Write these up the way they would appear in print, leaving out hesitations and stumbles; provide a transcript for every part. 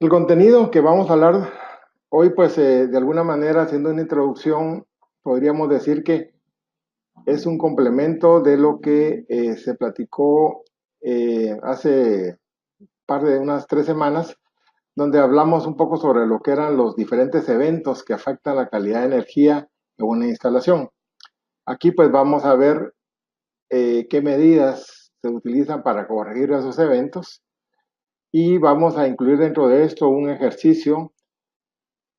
El contenido que vamos a hablar hoy, pues de alguna manera, haciendo una introducción, podríamos decir que es un complemento de lo que se platicó hace par de unas 3 semanas, donde hablamos un poco sobre lo que eran los diferentes eventos que afectan la calidad de energía de una instalación. Aquí pues vamos a ver qué medidas se utilizan para corregir esos eventos y vamos a incluir dentro de esto un ejercicio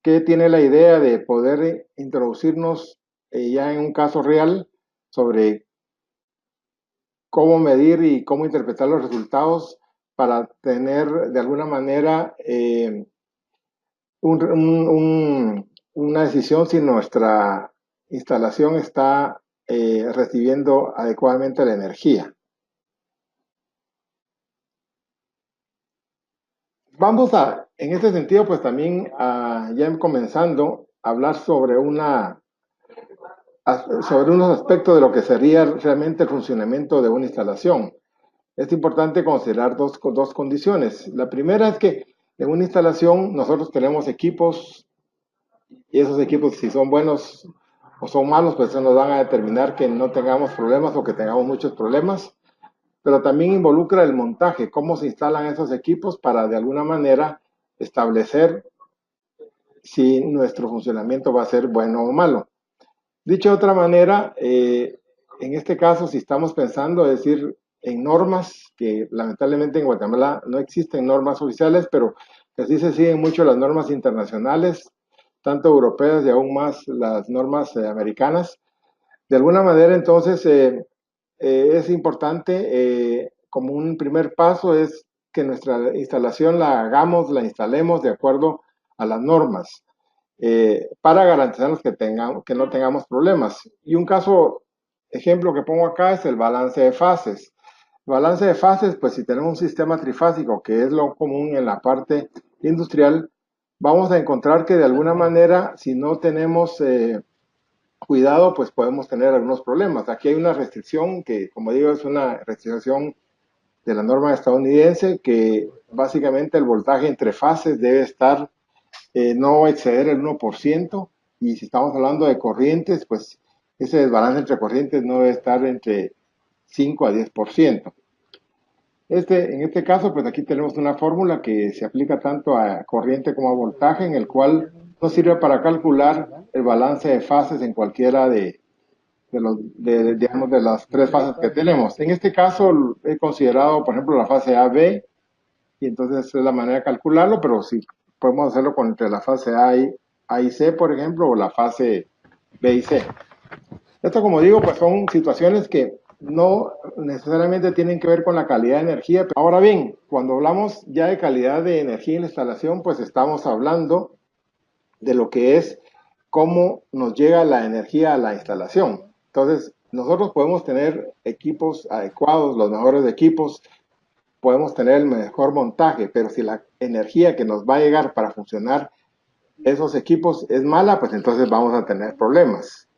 que tiene la idea de poder introducirnos ya en un caso real sobre cómo medir y cómo interpretar los resultados para tener de alguna manera una decisión si nuestra instalación está recibiendo adecuadamente la energía. Vamos a, en este sentido, pues también ya comenzando a hablar sobre unos aspectos de lo que sería realmente el funcionamiento de una instalación. Es importante considerar dos condiciones. La primera es que en una instalación nosotros tenemos equipos y esos equipos, si son buenos o son malos, pues se nos van a determinar que no tengamos problemas o que tengamos muchos problemas. Pero también involucra el montaje, cómo se instalan esos equipos para de alguna manera establecer si nuestro funcionamiento va a ser bueno o malo. Dicho de otra manera, en este caso, si estamos pensando, es decir, en normas, que lamentablemente en Guatemala no existen normas oficiales, pero que sí se siguen mucho las normas internacionales, tanto europeas y aún más las normas americanas. De alguna manera, entonces, es importante, como un primer paso, es que nuestra instalación la hagamos, la instalemos de acuerdo a las normas para garantizarnos que no tengamos problemas. Y un caso, ejemplo que pongo acá es el balance de fases. El balance de fases, pues si tenemos un sistema trifásico, que es lo común en la parte industrial, vamos a encontrar que de alguna manera, si no tenemos cuidado, pues podemos tener algunos problemas. Aquí hay una restricción que, como digo, es una restricción de la norma estadounidense, que básicamente el voltaje entre fases debe estar no exceder el 1%, y si estamos hablando de corrientes, pues ese desbalance entre corrientes no debe estar entre 5 a 10%. En este caso, pues aquí tenemos una fórmula que se aplica tanto a corriente como a voltaje, en el cual nos sirve para calcular el balance de fases en cualquiera digamos, de las tres fases que tenemos. En este caso he considerado, por ejemplo, la fase A, B, y entonces es la manera de calcularlo, pero sí podemos hacerlo con entre la fase A y C, por ejemplo, o la fase B y C. Esto, como digo, pues son situaciones que no necesariamente tienen que ver con la calidad de energía. Ahora bien, cuando hablamos ya de calidad de energía en la instalación, pues estamos hablando de lo que es cómo nos llega la energía a la instalación. Entonces, nosotros podemos tener equipos adecuados, los mejores equipos, podemos tener el mejor montaje, pero si la energía que nos va a llegar para funcionar esos equipos es mala, pues entonces vamos a tener problemas.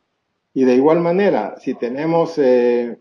Y de igual manera, si tenemos eh,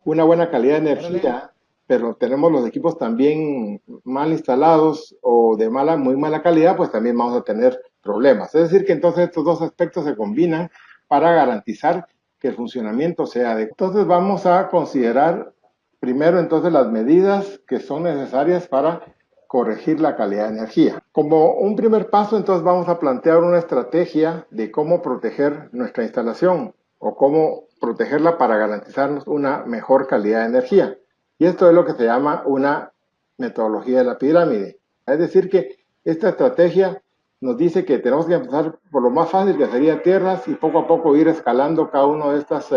una buena calidad de energía, pero tenemos los equipos también mal instalados o de muy mala calidad, pues también vamos a tener problemas. Es decir, que entonces estos dos aspectos se combinan para garantizar que el funcionamiento sea adecuado. Entonces vamos a considerar primero entonces las medidas que son necesarias para corregir la calidad de energía. Como un primer paso, entonces vamos a plantear una estrategia de cómo proteger nuestra instalación o cómo protegerla para garantizarnos una mejor calidad de energía. Y esto es lo que se llama una metodología de la pirámide. Es decir, que esta estrategia nos dice que tenemos que empezar por lo más fácil, que sería tierras, y poco a poco ir escalando cada una de estas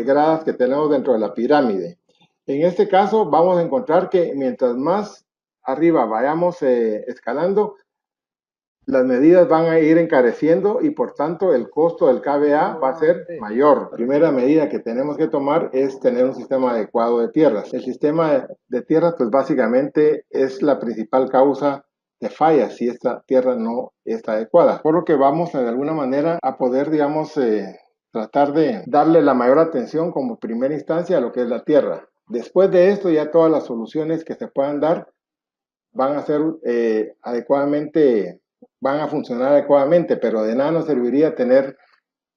gradas que tenemos dentro de la pirámide. En este caso vamos a encontrar que mientras más arriba vayamos escalando, las medidas van a ir encareciendo y por tanto el costo del KVA va a ser mayor. La primera medida que tenemos que tomar es tener un sistema adecuado de tierras. El sistema de tierras pues básicamente es la principal causa de fallas si esta tierra no está adecuada. Por lo que vamos de alguna manera a poder, digamos, tratar de darle la mayor atención como primera instancia a lo que es la tierra. Después de esto ya todas las soluciones que se puedan dar van a ser adecuadamente, van a funcionar adecuadamente, pero de nada nos serviría tener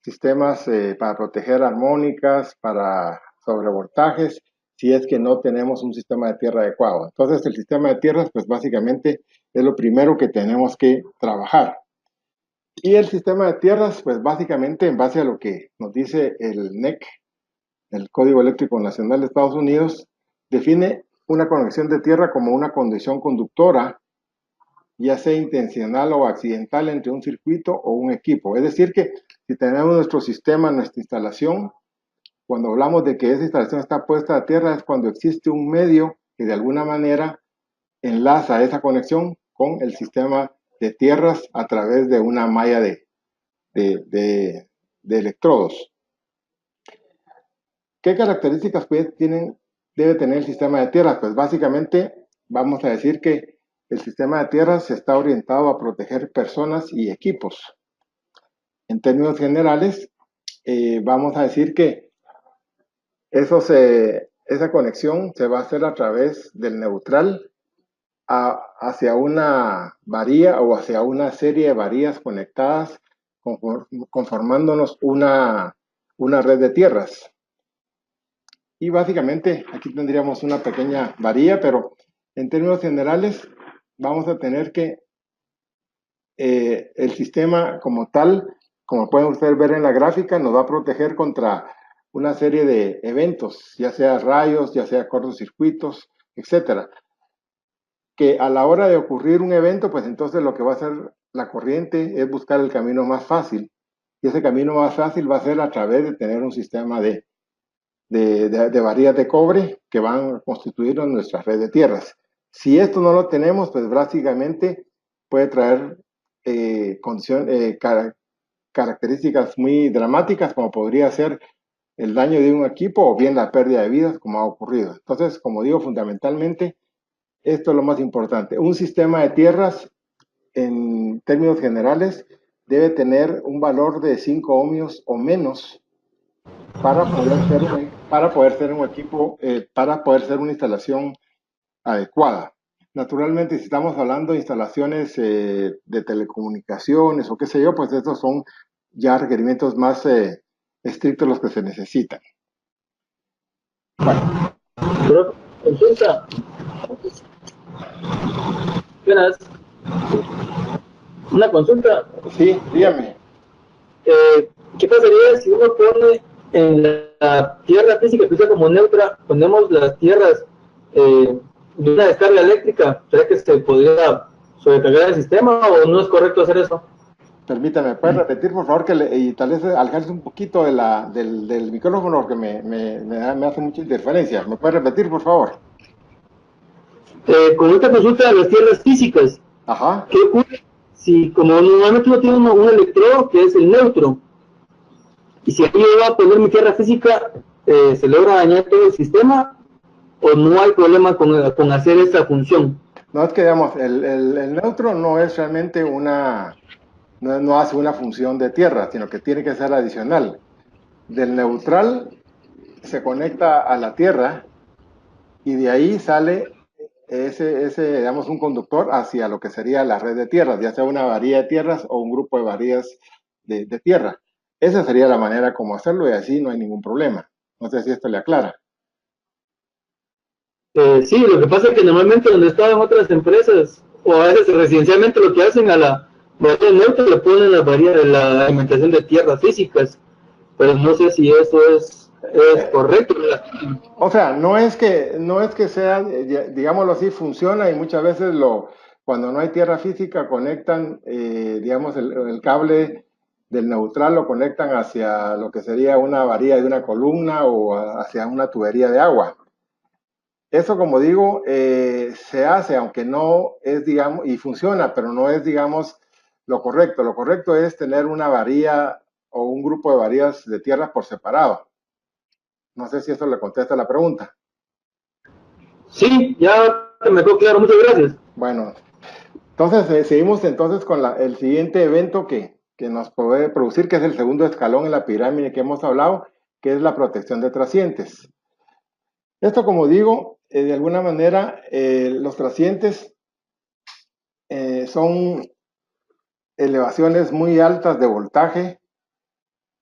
sistemas para proteger armónicas, para sobrevoltajes, si es que no tenemos un sistema de tierra adecuado. Entonces, el sistema de tierras, pues básicamente es lo primero que tenemos que trabajar. Y el sistema de tierras, pues básicamente en base a lo que nos dice el NEC, el Código Eléctrico Nacional de Estados Unidos, define una conexión de tierra como una condición conductora, ya sea intencional o accidental, entre un circuito o un equipo. Es decir, que si tenemos nuestro sistema, nuestra instalación, cuando hablamos de que esa instalación está puesta a tierra, es cuando existe un medio que de alguna manera enlaza esa conexión con el sistema de tierras a través de una malla de electrodos. ¿Qué características debe tener el sistema de tierras? Pues básicamente vamos a decir que el sistema de tierras está orientado a proteger personas y equipos. En términos generales, vamos a decir que esa conexión se va a hacer a través del neutral hacia una varilla o hacia una serie de varillas conectadas, conformándonos una red de tierras. Y básicamente aquí tendríamos una pequeña varilla, pero en términos generales vamos a tener que el sistema como tal, como pueden ustedes ver en la gráfica, nos va a proteger contra una serie de eventos, ya sea rayos, ya sea cortocircuitos, etcétera. Que a la hora de ocurrir un evento, pues entonces lo que va a hacer la corriente es buscar el camino más fácil. Y ese camino más fácil va a ser a través de tener un sistema de varillas de cobre que van a constituir nuestra red de tierras. Si esto no lo tenemos, pues básicamente puede traer características muy dramáticas, como podría ser el daño de un equipo o bien la pérdida de vidas, como ha ocurrido. Entonces, como digo, fundamentalmente, esto es lo más importante. Un sistema de tierras, en términos generales, debe tener un valor de 5 ohmios o menos para poder ser un equipo, para poder ser una instalación adecuada. Naturalmente, si estamos hablando de instalaciones de telecomunicaciones o qué sé yo, pues estos son ya requerimientos más estrictos los que se necesitan. Bueno. Pero, consulta. Buenas. Una consulta. Sí, dígame. ¿Qué pasaría si uno pone en la tierra física que usa como neutra, ponemos las tierras de una descarga eléctrica? ¿Será que se podría sobrecargar el sistema o no es correcto hacer eso? Permítame, ¿puedes repetir, por favor, y tal vez alejarse un poquito del micrófono porque me hace mucha interferencia? ¿Me puedes repetir, por favor? Con esta consulta de las tierras físicas, Ajá. ¿qué ocurre si, como normalmente uno tiene un electrodo que es el neutro, y si aquí yo voy a poner mi tierra física, se logra dañar todo el sistema o no hay problema con hacer esa función? No, es que digamos, el neutro no es realmente no hace una función de tierra, sino que tiene que ser adicional. Del neutral se conecta a la tierra y de ahí sale digamos, un conductor hacia lo que sería la red de tierras, ya sea una varilla de tierras o un grupo de varillas de tierra. Esa sería la manera como hacerlo y así no hay ningún problema. No sé si esto le aclara. Sí, lo que pasa es que normalmente donde estaban otras empresas, o a veces residencialmente, lo que hacen a la varilla neutra le ponen la alimentación de tierras físicas, pero no sé si eso es correcto. O sea, no es que sea, digámoslo así, funciona y muchas veces cuando no hay tierra física conectan, digamos, el cable del neutral lo conectan hacia lo que sería una varilla de una columna o hacia una tubería de agua. Eso, como digo, se hace, aunque no es, digamos, y funciona, pero no es, digamos, lo correcto. Lo correcto es tener una varilla o un grupo de varillas de tierra por separado. No sé si esto le contesta la pregunta. Sí, ya me quedó claro, muchas gracias. Bueno, entonces seguimos entonces con el siguiente evento que nos puede producir, que es el segundo escalón en la pirámide que hemos hablado, que es la protección de trascientes. Esto, como digo, de alguna manera, los trascientes son elevaciones muy altas de voltaje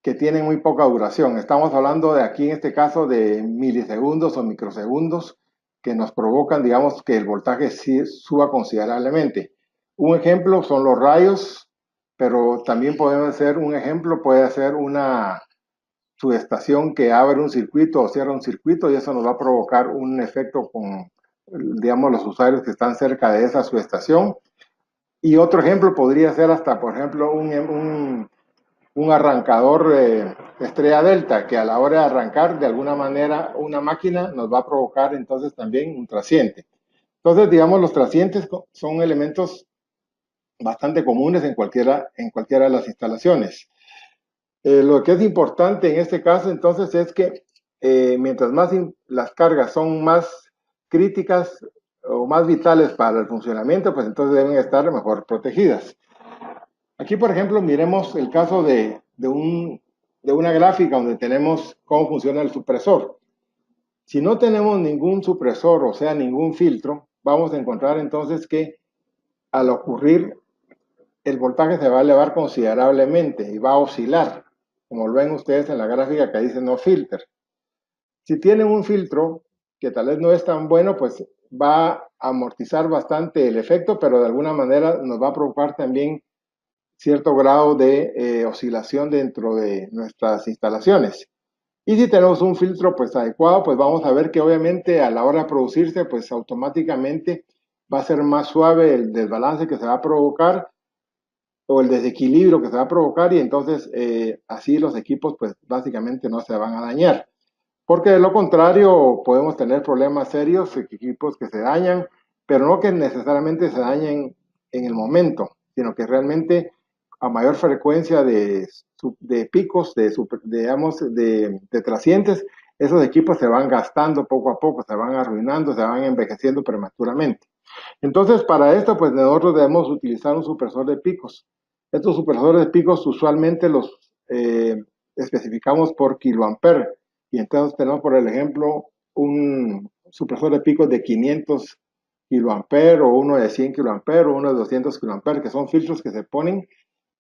que tienen muy poca duración. Estamos hablando de aquí, en este caso, de milisegundos o microsegundos que nos provocan, digamos, que el voltaje sí suba considerablemente. Un ejemplo son los rayos, pero también podemos ser un ejemplo, puede ser una subestación que abre un circuito o cierra un circuito y eso nos va a provocar un efecto con, digamos, los usuarios que están cerca de esa subestación. Y otro ejemplo podría ser hasta, por ejemplo, un arrancador estrella delta, que a la hora de arrancar, de alguna manera, una máquina nos va a provocar entonces también un trasciente. Entonces, digamos, los trascientes son elementos bastante comunes en cualquiera de las instalaciones. Lo que es importante en este caso, entonces, es que mientras más las cargas son más críticas o más vitales para el funcionamiento, pues entonces deben estar mejor protegidas. Aquí, por ejemplo, miremos el caso de una gráfica donde tenemos cómo funciona el supresor. Si no tenemos ningún supresor, o sea, ningún filtro, vamos a encontrar entonces que al ocurrir el voltaje se va a elevar considerablemente y va a oscilar, como lo ven ustedes en la gráfica que dice no filter. Si tienen un filtro que tal vez no es tan bueno, pues va a amortizar bastante el efecto, pero de alguna manera nos va a provocar también cierto grado de oscilación dentro de nuestras instalaciones. Y si tenemos un filtro pues adecuado, pues vamos a ver que obviamente a la hora de producirse, pues automáticamente va a ser más suave el desbalance que se va a provocar o el desequilibrio que se va a provocar y entonces así los equipos pues básicamente no se van a dañar. Porque de lo contrario podemos tener problemas serios, equipos que se dañan, pero no que necesariamente se dañen en el momento, sino que realmente a mayor frecuencia de picos, digamos, de trascientes, esos equipos se van gastando poco a poco, se van arruinando, se van envejeciendo prematuramente. Entonces, para esto, pues nosotros debemos utilizar un supresor de picos. Estos supresores de picos usualmente los especificamos por kiloampere. Y entonces tenemos, por el ejemplo, un supresor de picos de 500 kiloampere o uno de 100 kiloampere o uno de 200 kiloampere, que son filtros que se ponen.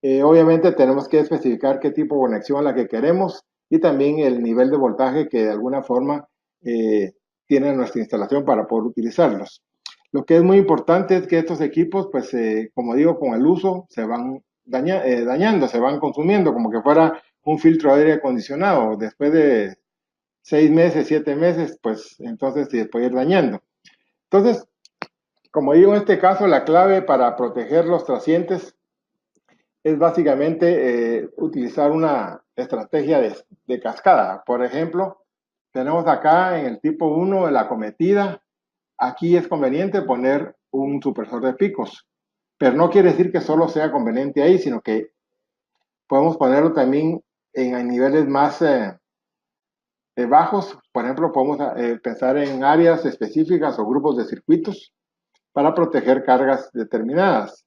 Obviamente tenemos que especificar qué tipo de conexión la que queremos y también el nivel de voltaje que de alguna forma tiene nuestra instalación para poder utilizarlos. Lo que es muy importante es que estos equipos, pues, como digo, con el uso se van dañando, se van consumiendo, como que fuera un filtro de aire acondicionado. Después de 6 meses, 7 meses, pues entonces se puede ir dañando. Entonces, como digo, en este caso, la clave para proteger los trascientes es básicamente utilizar una estrategia de cascada. Por ejemplo, tenemos acá en el tipo 1 de la acometida. Aquí es conveniente poner un supresor de picos, pero no quiere decir que solo sea conveniente ahí, sino que podemos ponerlo también en niveles más bajos. Por ejemplo, podemos pensar en áreas específicas o grupos de circuitos para proteger cargas determinadas.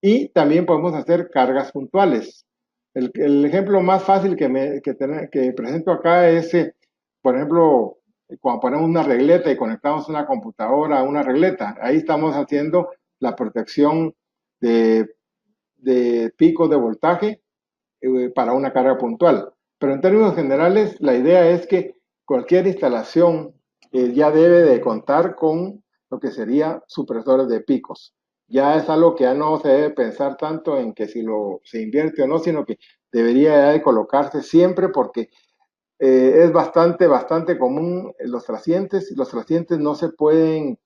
Y también podemos hacer cargas puntuales. El ejemplo más fácil que presento acá es, por ejemplo, cuando ponemos una regleta y conectamos una computadora a una regleta. Ahí estamos haciendo la protección de, de picos de voltaje para una carga puntual. Pero en términos generales, la idea es que cualquier instalación ya debe de contar con lo que sería supresores de picos. Ya es algo que ya no se debe pensar tanto en que si se invierte o no, sino que debería de colocarse siempre porque es bastante común los trascientes. Los trascientes no se pueden,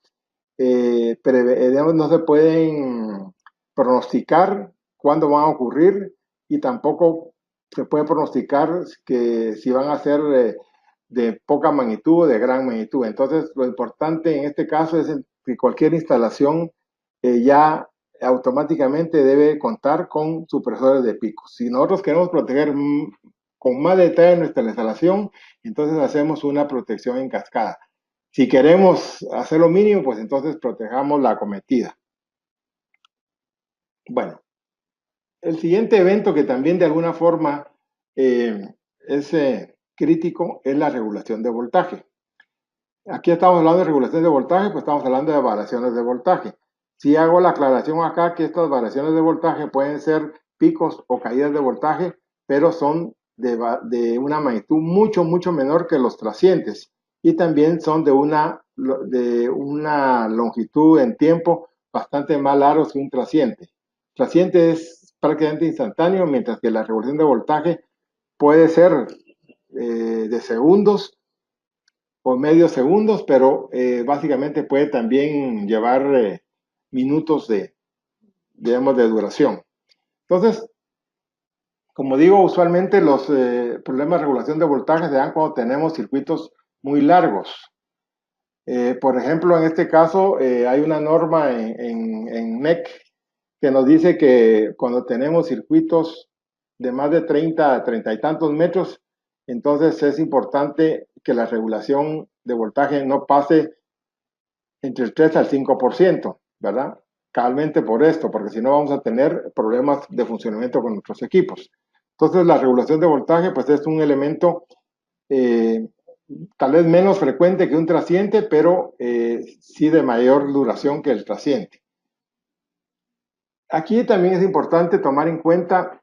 digamos, no se pueden pronosticar cuándo van a ocurrir y tampoco se puede pronosticar que si van a ser de poca magnitud o de gran magnitud. Entonces, lo importante en este caso es que cualquier instalación ya automáticamente debe contar con supresores de picos. Si nosotros queremos proteger con más detalle nuestra instalación, entonces hacemos una protección en cascada. Si queremos hacer lo mínimo, pues entonces protejamos la acometida. Bueno, el siguiente evento que también de alguna forma es crítico es la regulación de voltaje. Aquí estamos hablando de regulación de voltaje, pues estamos hablando de variaciones de voltaje. Sí hago la aclaración acá que estas variaciones de voltaje pueden ser picos o caídas de voltaje, pero son de una magnitud mucho, mucho menor que los trascientes y también son de una longitud en tiempo bastante más largos que un trasciente. Trasciente es prácticamente instantáneo, mientras que la revolución de voltaje puede ser de segundos o medios segundos, pero básicamente puede también llevar minutos digamos, de duración. Entonces, como digo, usualmente los problemas de regulación de voltaje se dan cuando tenemos circuitos muy largos. Por ejemplo, en este caso hay una norma en NEC que nos dice que cuando tenemos circuitos de más de 30 y tantos metros, entonces es importante que la regulación de voltaje no pase entre el 3 al 5%, ¿verdad? Cabalmente por esto, porque si no vamos a tener problemas de funcionamiento con nuestros equipos. Entonces, la regulación de voltaje, pues es un elemento eh, tal vez menos frecuente que un trasciente, pero sí de mayor duración que el trasciente. Aquí también es importante tomar en cuenta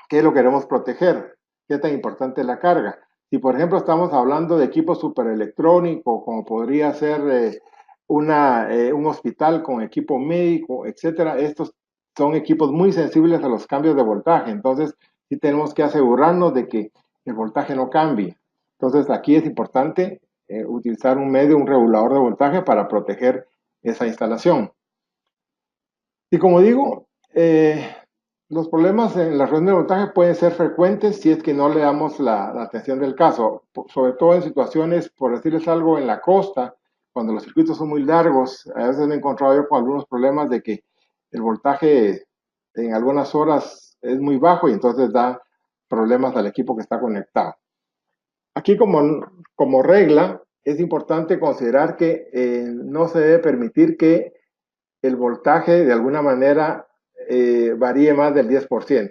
qué lo queremos proteger, qué tan importante es la carga. Si, por ejemplo, estamos hablando de equipo superelectrónico, como podría ser un hospital con equipo médico, etcétera, estos son equipos muy sensibles a los cambios de voltaje. Entonces, sí tenemos que asegurarnos de que el voltaje no cambie. Entonces, aquí es importante utilizar un medio, un regulador de voltaje para proteger esa instalación. Y como digo, los problemas en la red de voltaje pueden ser frecuentes si es que no le damos la atención del caso, sobre todo en situaciones, por decirles algo, en la costa, cuando los circuitos son muy largos. A veces me he encontrado yo con algunos problemas de que el voltaje en algunas horas es muy bajo y entonces da problemas al equipo que está conectado. Aquí como regla es importante considerar que no se debe permitir que el voltaje de alguna manera varíe más del 10%.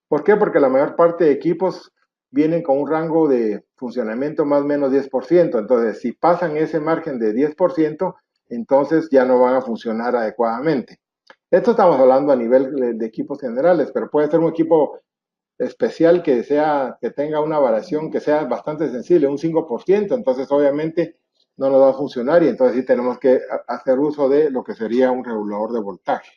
¿Por qué? Porque la mayor parte de equipos vienen con un rango de funcionamiento más o menos 10%. Entonces, si pasan ese margen de 10%, entonces ya no van a funcionar adecuadamente. Esto estamos hablando a nivel de equipos generales, pero puede ser un equipo especial que tenga una variación que sea bastante sensible, un 5%, entonces obviamente no nos va a funcionar y entonces sí tenemos que hacer uso de lo que sería un regulador de voltaje.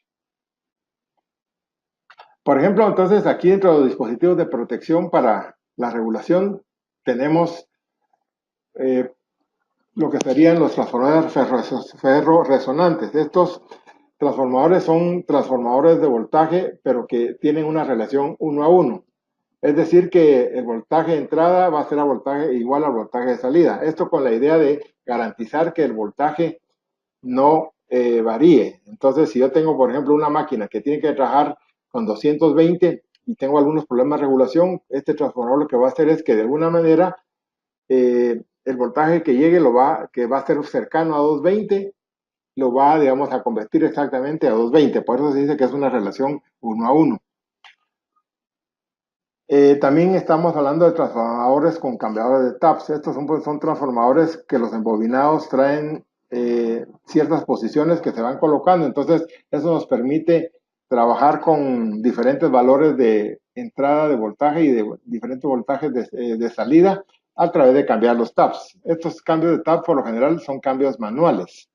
Por ejemplo, entonces aquí dentro de los dispositivos de protección para la regulación tenemos lo que serían los transformadores ferro-resonantes. Estos transformadores son transformadores de voltaje, pero que tienen una relación 1 a 1. Es decir, que el voltaje de entrada va a ser igual al voltaje de salida. Esto con la idea de garantizar que el voltaje no varíe. Entonces, si yo tengo, por ejemplo, una máquina que tiene que trabajar con 220 y tengo algunos problemas de regulación, este transformador lo que va a hacer es que de alguna manera el voltaje que llegue que va a ser cercano a 220, lo va, digamos, a convertir exactamente a 220. Por eso se dice que es una relación 1 a 1. También estamos hablando de transformadores con cambiadores de taps. Estos son transformadores que los embobinados traen ciertas posiciones que se van colocando. Entonces, eso nos permite trabajar con diferentes valores de entrada de voltaje y de diferentes voltajes de salida a través de cambiar los taps. Estos cambios de tap por lo general son cambios manuales.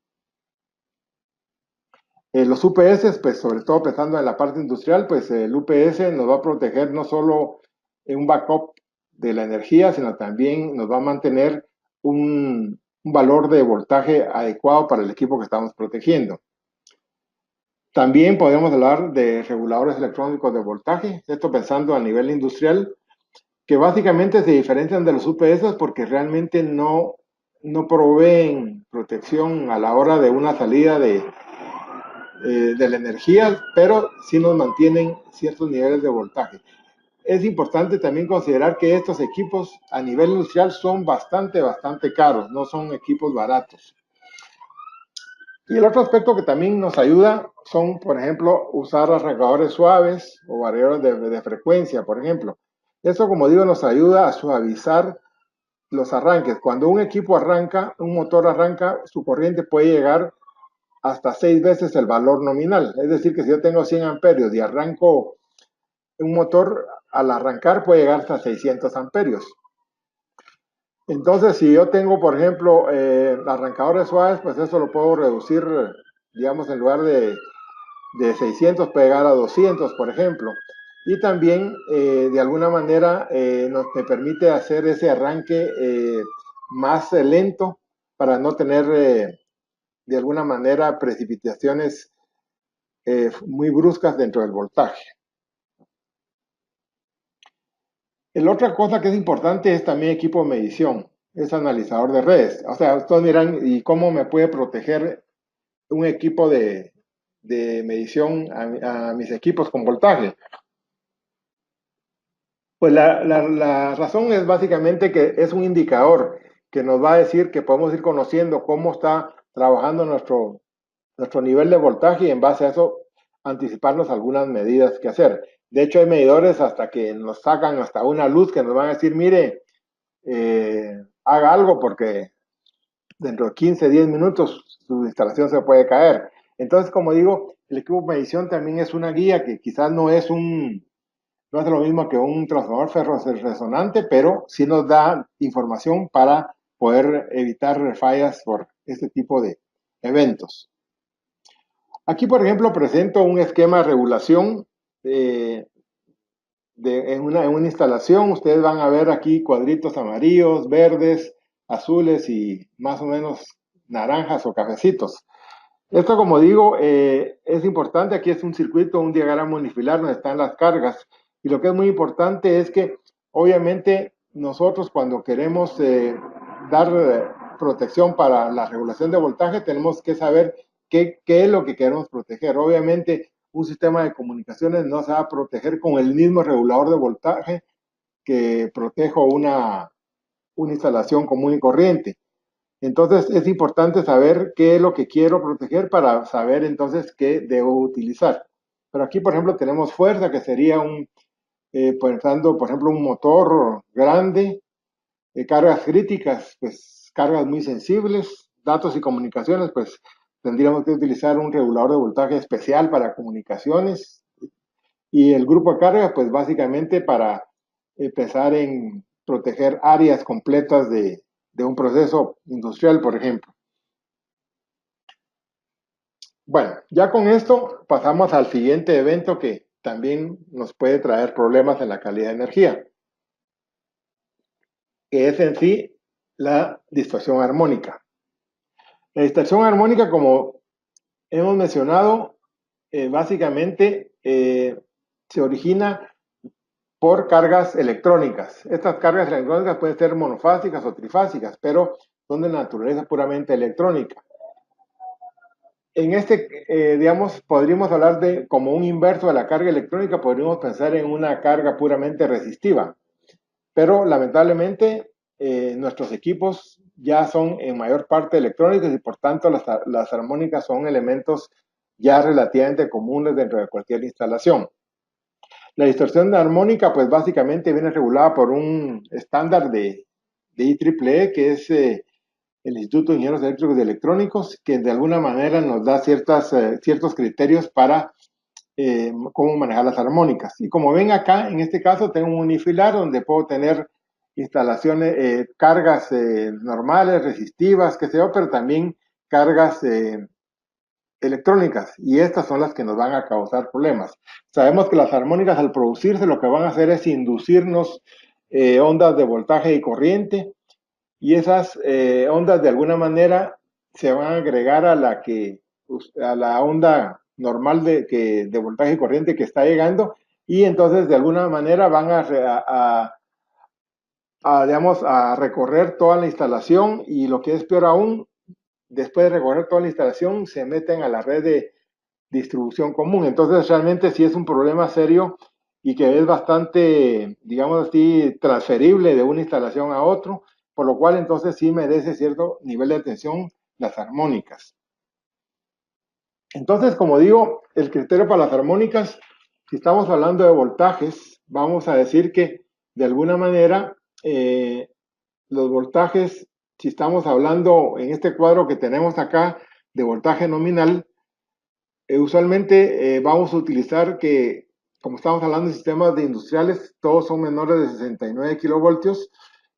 Los UPS, pues sobre todo pensando en la parte industrial, pues el UPS nos va a proteger no solo un backup de la energía, sino también nos va a mantener un valor de voltaje adecuado para el equipo que estamos protegiendo. También podemos hablar de reguladores electrónicos de voltaje, esto pensando a nivel industrial, que básicamente se diferencian de los UPS porque realmente no proveen protección a la hora de una salida de la energía, pero sí nos mantienen ciertos niveles de voltaje. Es importante también considerar que estos equipos a nivel industrial son bastante caros, no son equipos baratos. Y el otro aspecto que también nos ayuda son, por ejemplo, usar arrancadores suaves o variadores de frecuencia, por ejemplo. Esto, como digo, nos ayuda a suavizar los arranques. Cuando un equipo arranca, un motor arranca, su corriente puede llegar hasta 6 veces el valor nominal. Es decir, que si yo tengo 100 amperios y arranco un motor, al arrancar puede llegar hasta 600 amperios. Entonces, si yo tengo, por ejemplo, arrancadores suaves, pues eso lo puedo reducir, digamos, en lugar de 600 puede llegar a 200, por ejemplo. Y también, de alguna manera, me permite hacer ese arranque más lento para no tener, de alguna manera, precipitaciones muy bruscas dentro del voltaje. La otra cosa que es importante es también equipo de medición, es analizador de redes. O sea, ustedes dirán, ¿y cómo me puede proteger un equipo de medición a mis equipos con voltaje? Pues la razón es básicamente que es un indicador que nos va a decir que podemos ir conociendo cómo está trabajando nuestro nivel de voltaje y en base a eso anticiparnos algunas medidas que hacer. De hecho, hay medidores hasta que nos sacan hasta una luz que nos van a decir, mire, haga algo porque dentro de 15, 10 minutos su instalación se puede caer. Entonces, como digo, el equipo de medición también es una guía que quizás no es lo mismo que un transformador ferro-resonante, pero sí nos da información para poder evitar fallas por este tipo de eventos. Aquí, por ejemplo, presento un esquema de regulación en una instalación. Ustedes van a ver aquí cuadritos amarillos, verdes, azules y más o menos naranjas o cafecitos. Esto, como digo, es importante. Aquí es un circuito, un diagrama unifilar donde están las cargas. Y lo que es muy importante es que, obviamente, nosotros cuando queremos dar protección para la regulación de voltaje, tenemos que saber qué es lo que queremos proteger. Obviamente, un sistema de comunicaciones no se va a proteger con el mismo regulador de voltaje que protejo una instalación común y corriente. Entonces es importante saber qué es lo que quiero proteger para saber entonces qué debo utilizar. Pero aquí, por ejemplo, tenemos fuerza, que sería pensando, por ejemplo, un motor grande, cargas críticas, pues cargas muy sensibles, datos y comunicaciones, pues tendríamos que utilizar un regulador de voltaje especial para comunicaciones. Y el grupo de carga, pues básicamente para empezar en proteger áreas completas de un proceso industrial, por ejemplo. Bueno, ya con esto pasamos al siguiente evento que también nos puede traer problemas en la calidad de energía, que es en sí la distorsión armónica. La distorsión armónica, como hemos mencionado, básicamente se origina por cargas electrónicas. Estas cargas electrónicas pueden ser monofásicas o trifásicas, pero son de naturaleza puramente electrónica. En digamos, podríamos hablar de como un inverso de la carga electrónica, podríamos pensar en una carga puramente resistiva, pero lamentablemente nuestros equipos ya son en mayor parte electrónicos y por tanto las armónicas son elementos ya relativamente comunes dentro de cualquier instalación. La distorsión armónica, pues básicamente viene regulada por un estándar de IEEE, que es el Instituto de Ingenieros Eléctricos y Electrónicos, que de alguna manera nos da ciertos criterios para cómo manejar las armónicas. Y como ven acá, en este caso tengo un unifilar donde puedo tener instalaciones, cargas normales, resistivas, qué sé yo, pero también cargas electrónicas, y estas son las que nos van a causar problemas. Sabemos que las armónicas, al producirse, lo que van a hacer es inducirnos ondas de voltaje y corriente, y esas ondas de alguna manera se van a agregar a la onda normal de voltaje y corriente que está llegando, y entonces de alguna manera van digamos, a recorrer toda la instalación, y lo que es peor aún, después de recorrer toda la instalación, se meten a la red de distribución común. Entonces, realmente sí es un problema serio y que es bastante, digamos así, transferible de una instalación a otro, por lo cual entonces sí merece cierto nivel de atención las armónicas. Entonces, como digo, el criterio para las armónicas, si estamos hablando de voltajes, vamos a decir que de alguna manera los voltajes, si estamos hablando en este cuadro que tenemos acá, de voltaje nominal, usualmente vamos a utilizar que, como estamos hablando de sistemas de industriales, todos son menores de 69 kilovoltios,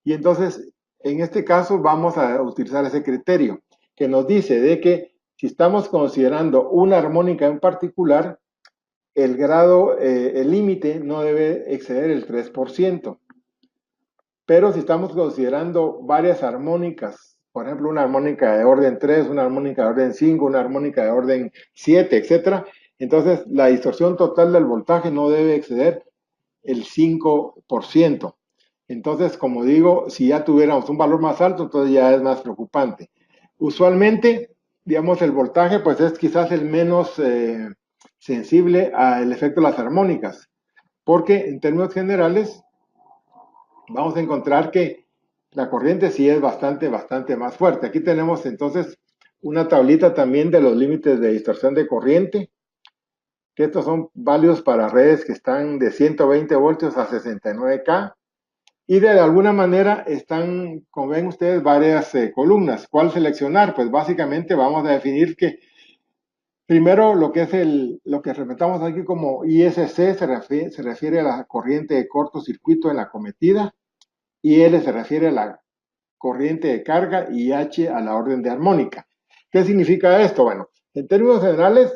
y entonces en este caso vamos a utilizar ese criterio que nos dice de que si estamos considerando una armónica en particular, el grado, el límite no debe exceder el 3%. Pero si estamos considerando varias armónicas, por ejemplo, una armónica de orden 3, una armónica de orden 5, una armónica de orden 7, etcétera, entonces la distorsión total del voltaje no debe exceder el 5%. Entonces, como digo, si ya tuviéramos un valor más alto, entonces ya es más preocupante. Usualmente, digamos, el voltaje pues es quizás el menos sensible al efecto de las armónicas, porque en términos generales vamos a encontrar que la corriente sí es bastante más fuerte. Aquí tenemos entonces una tablita también de los límites de distorsión de corriente, que estos son válidos para redes que están de 120 voltios a 69K, y de alguna manera están, como ven ustedes, varias columnas. ¿Cuál seleccionar? Pues básicamente vamos a definir que primero lo que es lo que representamos aquí como ISC se refiere a la corriente de cortocircuito en la cometida, y L se refiere a la corriente de carga y H a la orden de armónica. ¿Qué significa esto? Bueno, en términos generales,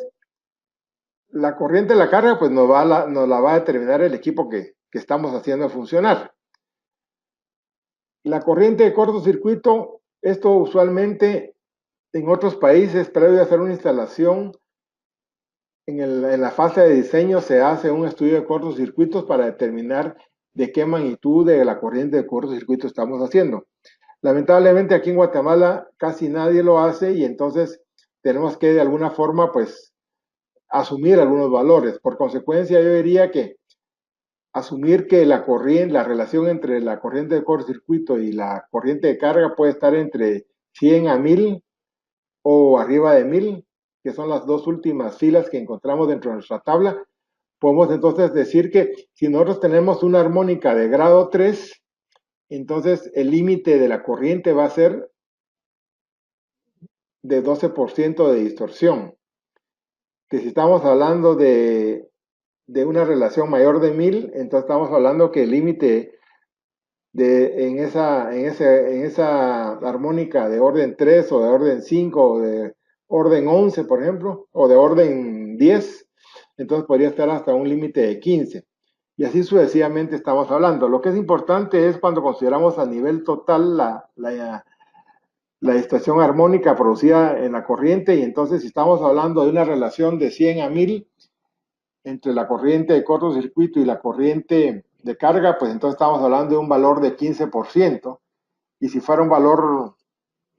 la corriente de la carga pues nos la va a determinar el equipo que estamos haciendo funcionar. La corriente de cortocircuito, esto usualmente en otros países, previo a hacer una instalación, en la fase de diseño se hace un estudio de cortocircuitos para determinar de qué magnitud de la corriente de cortocircuito estamos haciendo. Lamentablemente aquí en Guatemala casi nadie lo hace, y entonces tenemos que de alguna forma pues asumir algunos valores. Por consecuencia, yo diría que asumir que la corriente, la relación entre la corriente de cortocircuito y la corriente de carga puede estar entre 100 a 1000 o arriba de 1000, que son las dos últimas filas que encontramos dentro de nuestra tabla. Podemos entonces decir que si nosotros tenemos una armónica de grado 3, entonces el límite de la corriente va a ser de 12% de distorsión. Que si estamos hablando de una relación mayor de 1000, entonces estamos hablando que el límite en esa armónica de orden 3 o de orden 5 o de orden 11, por ejemplo, o de orden 10, entonces podría estar hasta un límite de 15. Y así sucesivamente estamos hablando. Lo que es importante es cuando consideramos a nivel total la distorsión armónica producida en la corriente, y entonces si estamos hablando de una relación de 100 a 1000 entre la corriente de cortocircuito y la corriente de carga, pues entonces estamos hablando de un valor de 15%, y si fuera un valor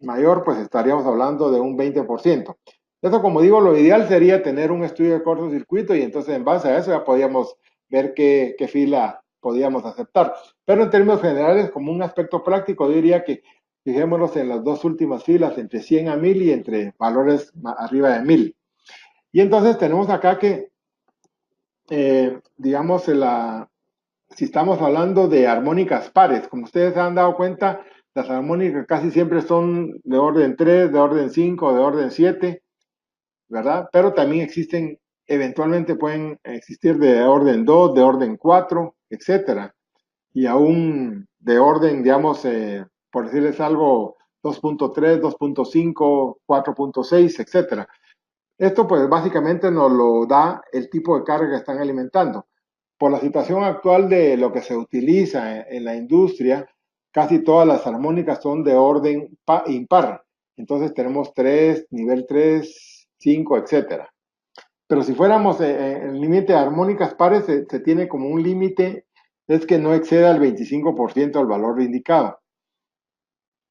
mayor, pues estaríamos hablando de un 20%. Eso, como digo, lo ideal sería tener un estudio de cortocircuito, y entonces en base a eso ya podíamos ver qué fila podíamos aceptar. Pero en términos generales, como un aspecto práctico, yo diría que fijémonos en las dos últimas filas, entre 100 a 1000 y entre valores arriba de 1000. Y entonces tenemos acá que, digamos, si estamos hablando de armónicas pares, como ustedes se han dado cuenta, las armónicas casi siempre son de orden 3, de orden 5, de orden 7, ¿verdad? Pero también existen, eventualmente pueden existir de orden 2, de orden 4, etcétera. Y aún de orden, digamos, por decirles algo, 2.3, 2.5, 4.6, etcétera. Esto pues básicamente nos lo da el tipo de carga que están alimentando. Por la situación actual de lo que se utiliza en la industria, casi todas las armónicas son de orden impar. Entonces tenemos 3, nivel 3, 5, etcétera. Pero si fuéramos el límite de armónicas pares, se tiene como un límite, es que no exceda el 25% del valor indicado.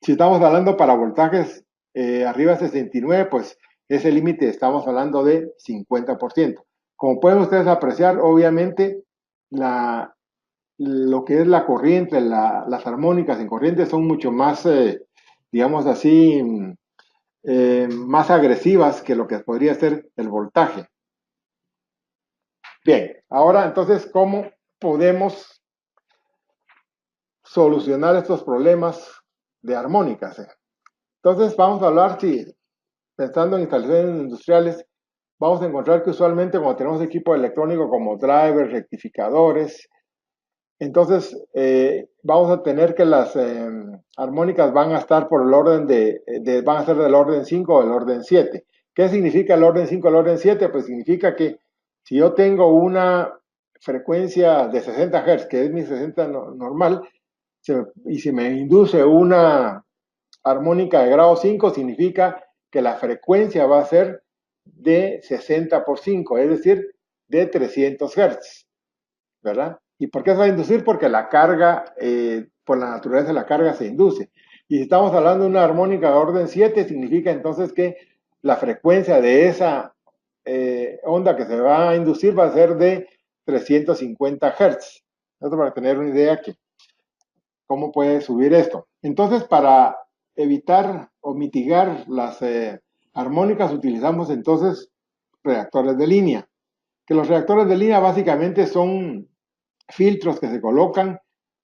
Si estamos hablando para voltajes arriba de 69, pues ese límite estamos hablando de 50%. Como pueden ustedes apreciar, obviamente lo que es la corriente, las armónicas en corriente son mucho más, digamos así, más agresivas que lo que podría ser el voltaje. Bien, ahora entonces, ¿cómo podemos solucionar estos problemas de armónicas? Entonces vamos a hablar si pensando en instalaciones industriales, vamos a encontrar que usualmente cuando tenemos equipo electrónico como drivers, rectificadores, entonces vamos a tener que las armónicas van a estar por el orden van a ser del orden 5 o del orden 7. ¿Qué significa el orden 5 o el orden 7? Pues significa que si yo tengo una frecuencia de 60 Hz, que es mi 60 normal, y si me induce una armónica de grado 5, significa que la frecuencia va a ser de 60 por 5, es decir, de 300 Hz, ¿verdad? ¿Y por qué se va a inducir? Porque la carga, por la naturaleza de la carga se induce. Y si estamos hablando de una armónica de orden 7, significa entonces que la frecuencia de esa onda que se va a inducir va a ser de 350 Hz. Esto para tener una idea que cómo puede subir esto. Entonces, para evitar o mitigar las armónicas, utilizamos entonces reactores de línea. Que los reactores de línea básicamente son filtros que se colocan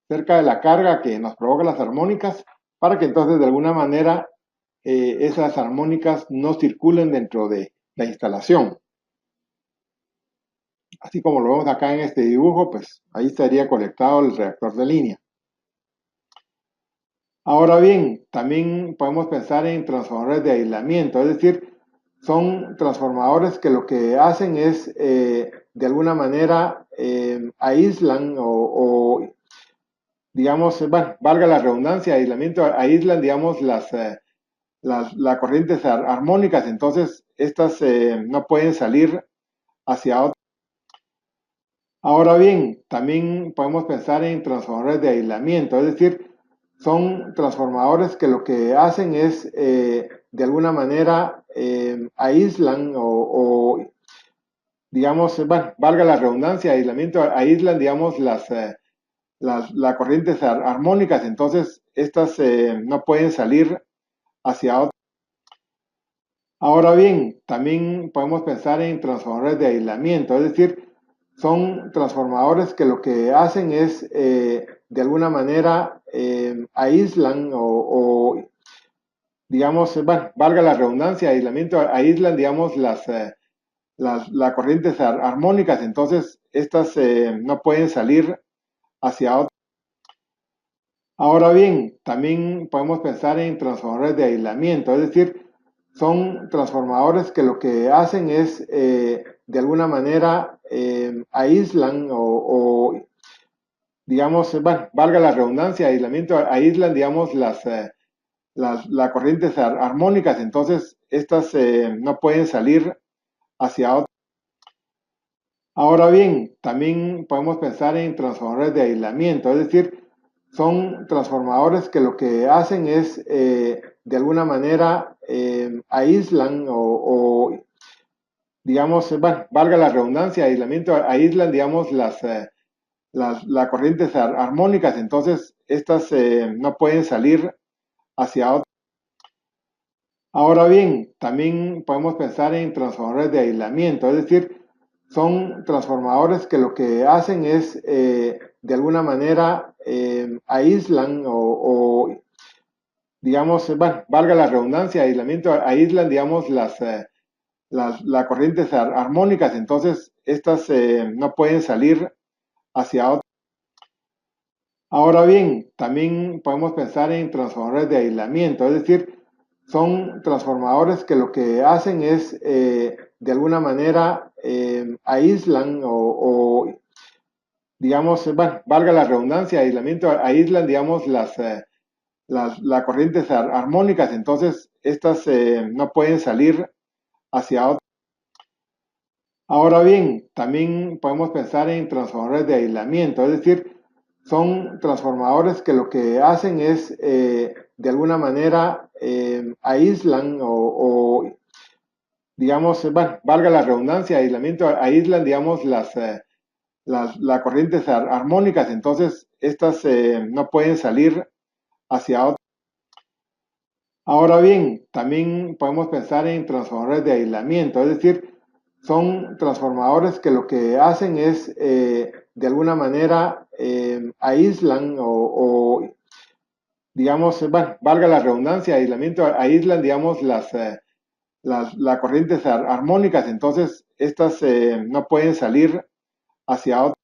cerca de la carga que nos provoca las armónicas para que entonces de alguna manera esas armónicas no circulen dentro de la instalación. Así como lo vemos acá en este dibujo, pues ahí estaría conectado el reactor de línea. Ahora bien, también podemos pensar en transformadores de aislamiento, es decir, son transformadores que lo que hacen es, de alguna manera, aíslan digamos, bueno, valga la redundancia, aislamiento, aíslan, digamos, las corrientes armónicas, entonces estas no pueden salir hacia otro. Ahora bien, también podemos pensar en transformadores de aislamiento, es decir, son transformadores que lo que hacen es, de alguna manera, aíslan digamos, bueno, valga la redundancia, aislamiento, aíslan, digamos, las corrientes armónicas, entonces estas no pueden salir hacia otro. Ahora bien, también podemos pensar en transformadores de aislamiento, es decir, son transformadores que lo que hacen es, de alguna manera, aíslan digamos, bueno, valga la redundancia, aislamiento, aíslan, digamos, las corrientes armónicas, entonces estas no pueden salir hacia otro. Ahora bien, también podemos pensar en transformadores de aislamiento, es decir, son transformadores que lo que hacen es, de alguna manera, aíslan digamos, bueno, valga la redundancia, aislamiento, aíslan, digamos, las corrientes armónicas, entonces estas no pueden salir hacia otro. Ahora bien, también podemos pensar en transformadores de aislamiento, es decir, son transformadores que lo que hacen es, de alguna manera, aíslan digamos, bueno, valga la redundancia, aislamiento, aíslan, digamos, las corrientes armónicas, entonces estas no pueden salir hacia otro. Ahora bien, también podemos pensar en transformadores de aislamiento, es decir, son transformadores que lo que hacen es, de alguna manera, aíslan digamos, bueno, valga la redundancia, aislamiento, aíslan, digamos, las corrientes armónicas, entonces estas no pueden salir hacia otro. Ahora bien, también podemos pensar en transformadores de aislamiento, es decir, son transformadores que lo que hacen es, de alguna manera, aíslan digamos, bueno, valga la redundancia, aislamiento, aíslan, digamos, las corrientes armónicas, entonces estas no pueden salir hacia otro. Ahora bien, también podemos pensar en transformadores de aislamiento, es decir, son transformadores que lo que hacen es, de alguna manera, aíslan digamos, bueno, valga la redundancia, aislamiento, aíslan, digamos, las corrientes armónicas, entonces estas no pueden salir hacia otro. Ahora bien, también podemos pensar en transformadores de aislamiento, es decir, son transformadores que lo que hacen es, de alguna manera, aíslan digamos, bueno, valga la redundancia, aislamiento, aíslan, digamos, las corrientes armónicas, entonces estas no pueden salir hacia otro.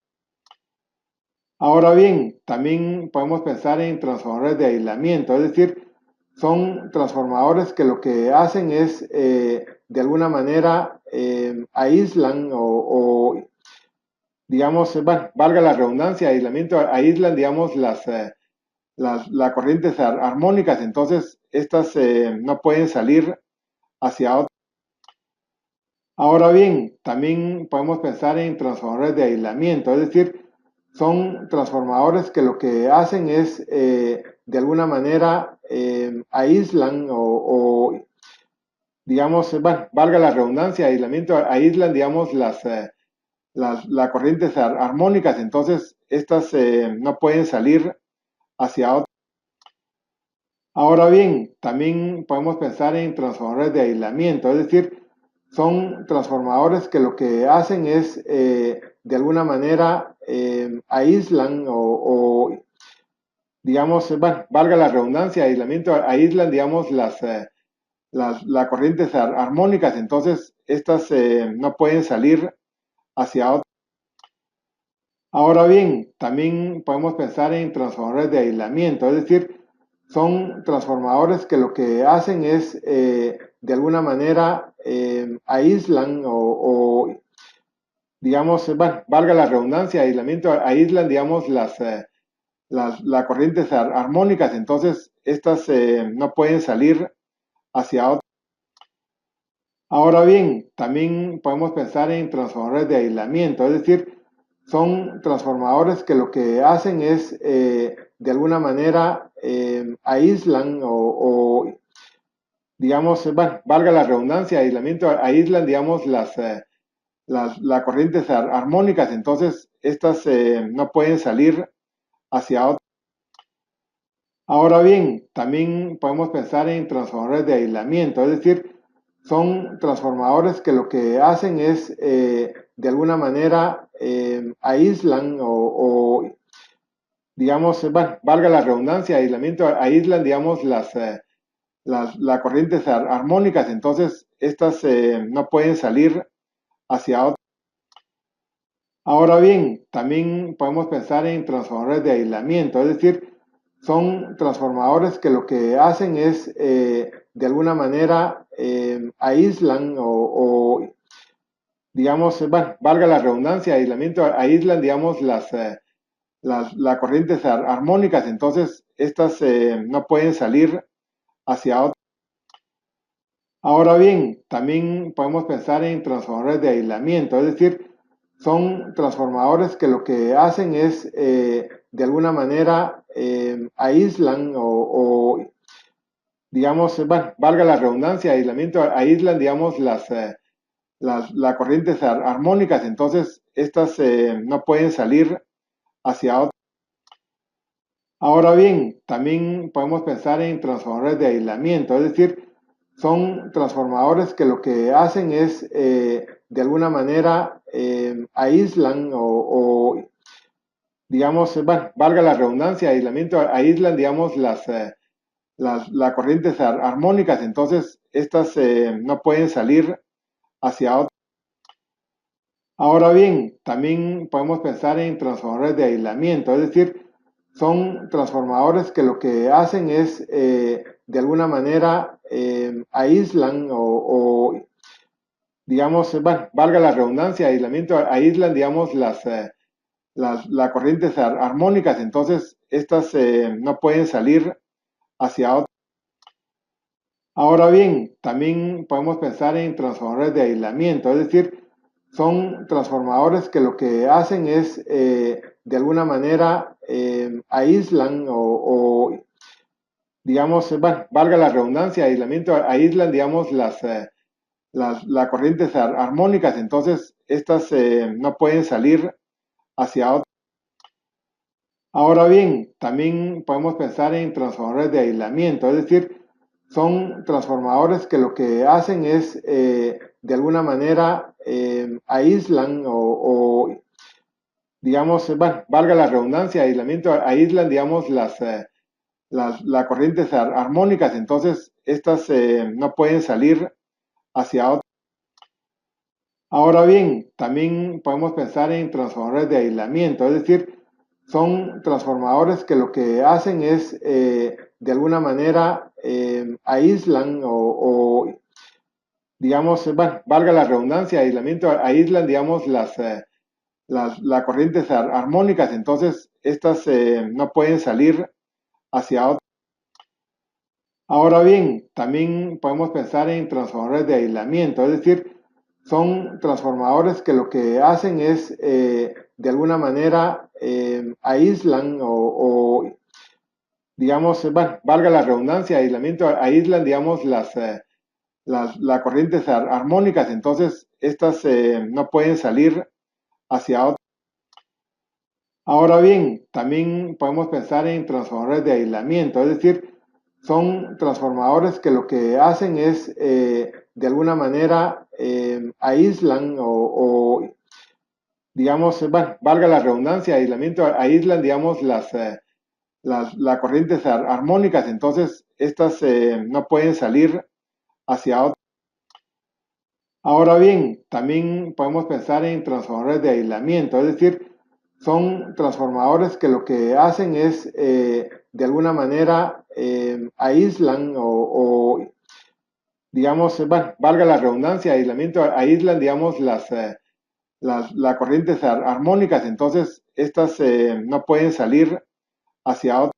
Ahora bien, también podemos pensar en transformadores de aislamiento, es decir, son transformadores que lo que hacen es, de alguna manera, aíslan o, digamos, bueno, valga la redundancia, aislamiento, aíslan, digamos, las corrientes armónicas, entonces estas no pueden salir hacia otro. Ahora bien, también podemos pensar en transformadores de aislamiento, es decir, son transformadores que lo que hacen es, de alguna manera, aíslan o, digamos, bueno, valga la redundancia, aislamiento, aíslan, digamos, las corrientes armónicas, entonces estas no pueden salir hacia otro. Ahora bien, también podemos pensar en transformadores de aislamiento, es decir, son transformadores que lo que hacen es, de alguna manera, aíslan o, digamos, bueno, valga la redundancia, aislamiento, aíslan, digamos, las corrientes armónicas, entonces estas no pueden salir hacia otro. Ahora bien, también podemos pensar en transformadores de aislamiento, es decir, son transformadores que lo que hacen es, de alguna manera, aíslan o, digamos, bueno, valga la redundancia, aislamiento, aíslan, digamos, las corrientes armónicas, entonces estas no pueden salir hacia otro. Ahora bien, también podemos pensar en transformadores de aislamiento, es decir, son transformadores que lo que hacen es, de alguna manera, aíslan o, digamos, bueno, valga la redundancia, aislamiento, aíslan, digamos, las corrientes armónicas, entonces estas no pueden salir hacia otro. Ahora bien, también podemos pensar en transformadores de aislamiento, es decir, son transformadores que lo que hacen es, de alguna manera, aíslan o, digamos, bueno, valga la redundancia, aislamiento, aíslan, digamos, las corrientes armónicas, entonces estas no pueden salir hacia otro. Ahora bien, también podemos pensar en transformadores de aislamiento, es decir, son transformadores que lo que hacen es, de alguna manera, aíslan o, digamos, bueno, valga la redundancia, aislamiento, aíslan, digamos, las corrientes armónicas, entonces estas no pueden salir hacia otro. Ahora bien, también podemos pensar en transformadores de aislamiento, es decir, son transformadores que lo que hacen es, de alguna manera, aíslan o, digamos, bueno, valga la redundancia, aislamiento, aíslan, digamos, las corrientes armónicas, entonces estas no pueden salir hacia otro. Ahora bien, también podemos pensar en transformadores de aislamiento, es decir, son transformadores que lo que hacen es, de alguna manera, aíslan o, digamos, bueno, valga la redundancia, aislamiento, aíslan, digamos, las corrientes armónicas, entonces estas no pueden salir hacia otro. Ahora bien, también podemos pensar en transformadores de aislamiento, es decir, son transformadores que lo que hacen es, de alguna manera, aíslan o, digamos, bueno, valga la redundancia, aislamiento, aíslan, digamos, las corrientes armónicas, entonces estas no pueden salir hacia otro. Ahora bien, también podemos pensar en transformadores de aislamiento, es decir, son transformadores que lo que hacen es, de alguna manera, aíslan o, digamos, bueno, valga la redundancia, aislamiento, aíslan, digamos, las corrientes armónicas, entonces estas no pueden salir hacia otro. Ahora bien, también podemos pensar en transformadores de aislamiento, es decir, son transformadores que lo que hacen es, de alguna manera, aíslan o, digamos, bueno, valga la redundancia, aislamiento, aíslan, digamos, las corrientes armónicas, entonces estas no pueden salir hacia otro. Ahora bien, también podemos pensar en transformadores de aislamiento, es decir, son transformadores que lo que hacen es, de alguna manera, aíslan o, digamos, bueno, valga la redundancia, aislamiento, aíslan, digamos, las corrientes armónicas, entonces estas no pueden salir hacia otro. Ahora bien, también podemos pensar en transformadores de aislamiento, es decir, son transformadores que lo que hacen es, de alguna manera, aíslan o, digamos, bueno, valga la redundancia, aislamiento, aíslan, digamos, las corrientes armónicas, entonces estas no pueden salir hacia otro. Ahora bien, también podemos pensar en transformadores de aislamiento, es decir, son transformadores que lo que hacen es, de alguna manera, aíslan o, digamos, bueno, valga la redundancia, aislamiento, aíslan, digamos, las corrientes armónicas, entonces estas no pueden salir hacia otro. Ahora bien, también podemos pensar en transformadores de aislamiento, es decir, son transformadores que lo que hacen es, de alguna manera, aíslan o, digamos, bueno, valga la redundancia, aislamiento, aíslan, digamos, las corrientes armónicas, entonces estas no pueden salir hacia otro.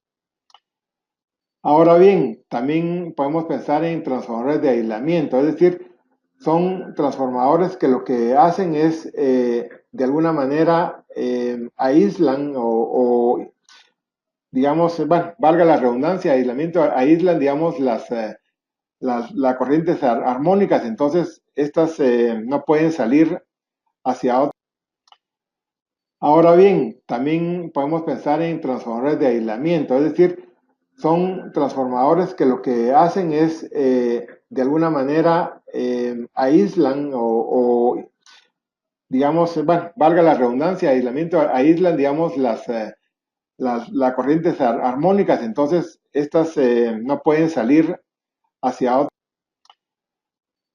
Ahora bien, también podemos pensar en transformadores de aislamiento, es decir, son transformadores que lo que hacen es, de alguna manera, aíslan o, digamos, bueno, valga la redundancia, aislamiento, aíslan, digamos, las corrientes armónicas, entonces estas no pueden salir hacia otro. Ahora bien, también podemos pensar en transformadores de aislamiento, es decir, son transformadores que lo que hacen es, de alguna manera, aíslan o, digamos, bueno, valga la redundancia, aislamiento, aíslan, digamos, las corrientes armónicas, entonces estas no pueden salir hacia otro.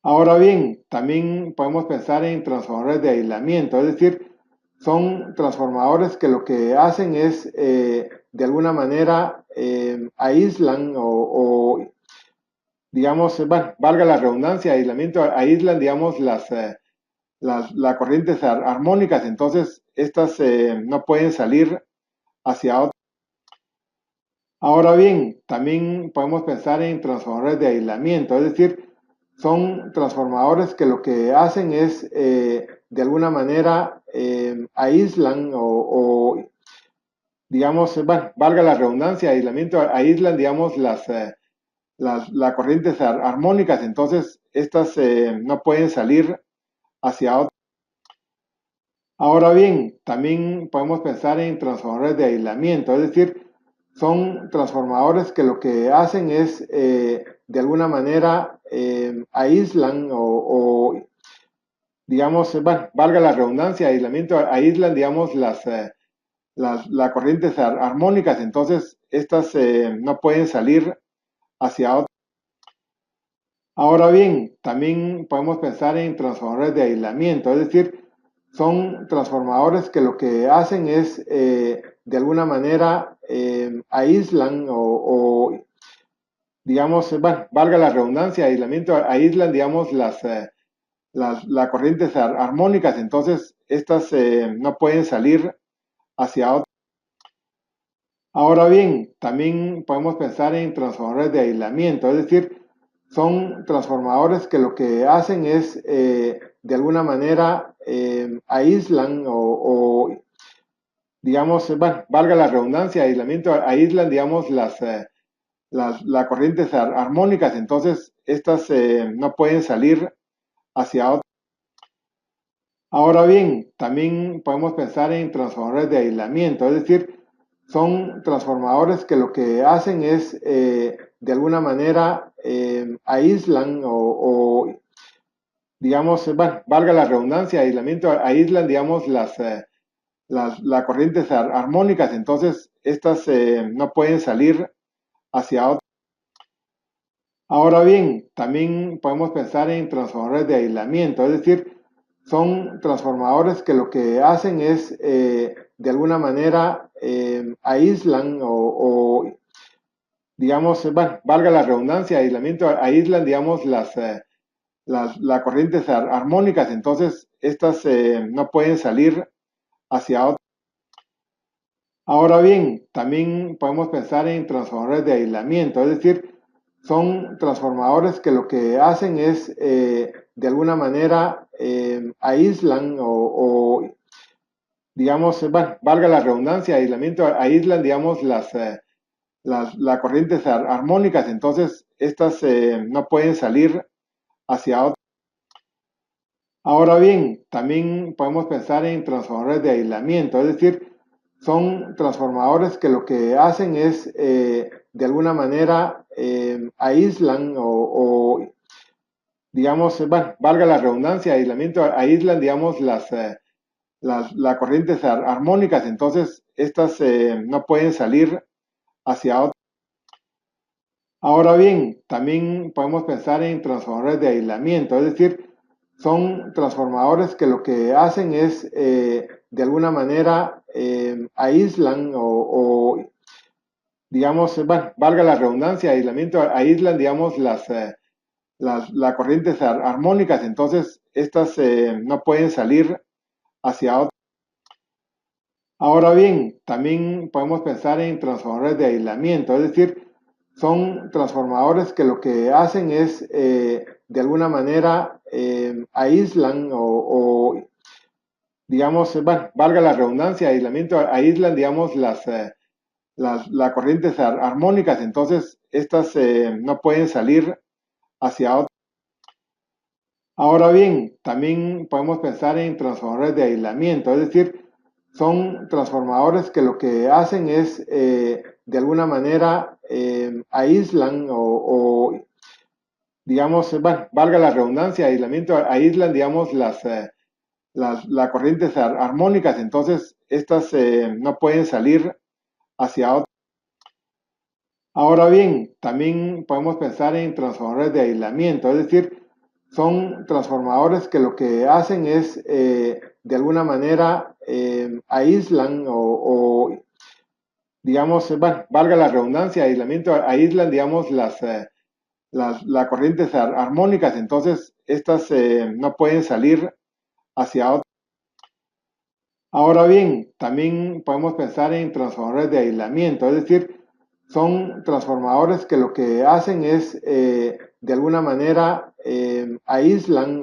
Ahora bien, también podemos pensar en transformadores de aislamiento, es decir, son transformadores que lo que hacen es, de alguna manera, aíslan o, digamos, bueno, valga la redundancia, aislamiento, aíslan, digamos, las corrientes armónicas, entonces estas no pueden salir hacia otro. Ahora bien, también podemos pensar en transformadores de aislamiento, es decir, son transformadores que lo que hacen es, de alguna manera, aíslan o, digamos, bueno, valga la redundancia, aislamiento, aíslan, digamos, las corrientes armónicas, entonces estas no pueden salir hacia otro. Ahora bien, también podemos pensar en transformadores de aislamiento, es decir, son transformadores que lo que hacen es, de alguna manera, aíslan o, digamos, bueno, valga la redundancia, aislamiento, aíslan, digamos, las corrientes armónicas, entonces estas no pueden salir hacia otro. Ahora bien, también podemos pensar en transformadores de aislamiento, es decir, son transformadores que lo que hacen es, de alguna manera, aíslan o, digamos, bueno, valga la redundancia, aislamiento, aíslan, digamos, las corrientes armónicas, entonces estas no pueden salir hacia otro. Ahora bien, también podemos pensar en transformadores de aislamiento, es decir, son transformadores que lo que hacen es, de alguna manera, aíslan o, digamos, bueno, valga la redundancia, aislamiento, aíslan, digamos, las corrientes armónicas, entonces estas no pueden salir hacia otro. Ahora bien, también podemos pensar en transformadores de aislamiento, es decir, son transformadores que lo que hacen es, de alguna manera, aíslan o, digamos, bueno, valga la redundancia, aislamiento, aíslan, digamos, las corrientes armónicas, entonces estas no pueden salir hacia otro. Ahora bien, también podemos pensar en transformadores de aislamiento, es decir, son transformadores que lo que hacen es, de alguna manera, aíslan digamos, bueno, valga la redundancia, aislamiento, aíslan, digamos, las corrientes armónicas, entonces estas no pueden salir hacia otro. Ahora bien, también podemos pensar en transformadores de aislamiento, es decir, son transformadores que lo que hacen es, de alguna manera, aíslan digamos, bueno, valga la redundancia, aislamiento, aíslan, digamos, las corrientes armónicas, entonces estas no pueden salir hacia otro. Ahora bien, también podemos pensar en transformadores de aislamiento, es decir, son transformadores que lo que hacen es, de alguna manera, aíslan digamos, bueno, valga la redundancia, aislamiento, aíslan, digamos, las corrientes armónicas, entonces estas no pueden salir hacia otro. Ahora bien, también podemos pensar en transformadores de aislamiento, es decir, son transformadores que lo que hacen es, de alguna manera, aíslan digamos, bueno, valga la redundancia, aislamiento, aíslan, digamos, las corrientes armónicas, entonces estas no pueden salir hacia otro. Ahora bien, también podemos pensar en transformadores de aislamiento, es decir, son transformadores que lo que hacen es, de alguna manera, aíslan digamos, bueno, valga la redundancia, aislamiento, aíslan, digamos, las corrientes armónicas, entonces estas no pueden salir hacia otro. Ahora bien, también podemos pensar en transformadores de aislamiento, es decir, son transformadores que lo que hacen es, de alguna manera, aíslan digamos, bueno, valga la redundancia, aislamiento, aíslan, digamos, las corrientes armónicas, entonces estas no pueden salir hacia otro. Ahora bien, también podemos pensar en transformadores de aislamiento, es decir, son transformadores que lo que hacen es, de alguna manera, aíslan digamos, bueno, valga la redundancia, aislamiento, aíslan, digamos, las corrientes armónicas, entonces estas no pueden salir hacia otro. Ahora bien, también podemos pensar en transformadores de aislamiento, es decir, son transformadores que lo que hacen es, de alguna manera, aíslan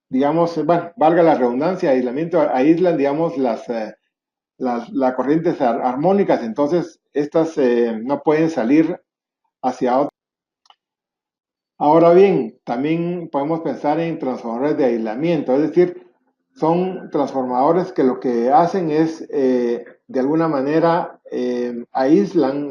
digamos, bueno, valga la redundancia, aislamiento, aíslan, digamos, las corrientes armónicas, entonces estas no pueden salir hacia otro. Ahora bien, también podemos pensar en transformadores de aislamiento, es decir, son transformadores que lo que hacen es, de alguna manera, aíslan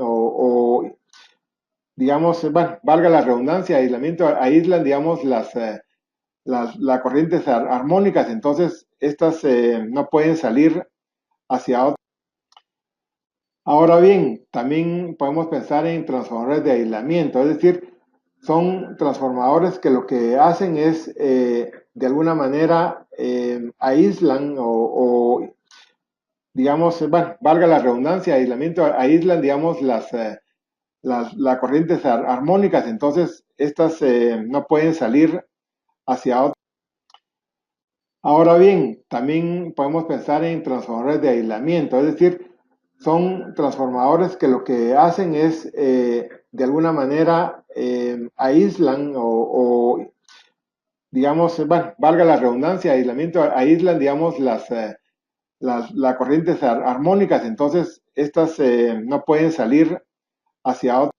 digamos, bueno, valga la redundancia, aislamiento, aíslan, digamos, las corrientes armónicas, entonces estas no pueden salir hacia otro. Ahora bien, también podemos pensar en transformadores de aislamiento, es decir, son transformadores que lo que hacen es, de alguna manera, aíslan digamos, bueno, valga la redundancia, aislamiento, aíslan, digamos, las corrientes armónicas, entonces estas no pueden salir hacia otro. Ahora bien, también podemos pensar en transformadores de aislamiento, es decir, son transformadores que lo que hacen es, de alguna manera, aíslan digamos, bueno, valga la redundancia, aislamiento, aíslan, digamos, las corrientes armónicas, entonces estas no pueden salir hacia otro.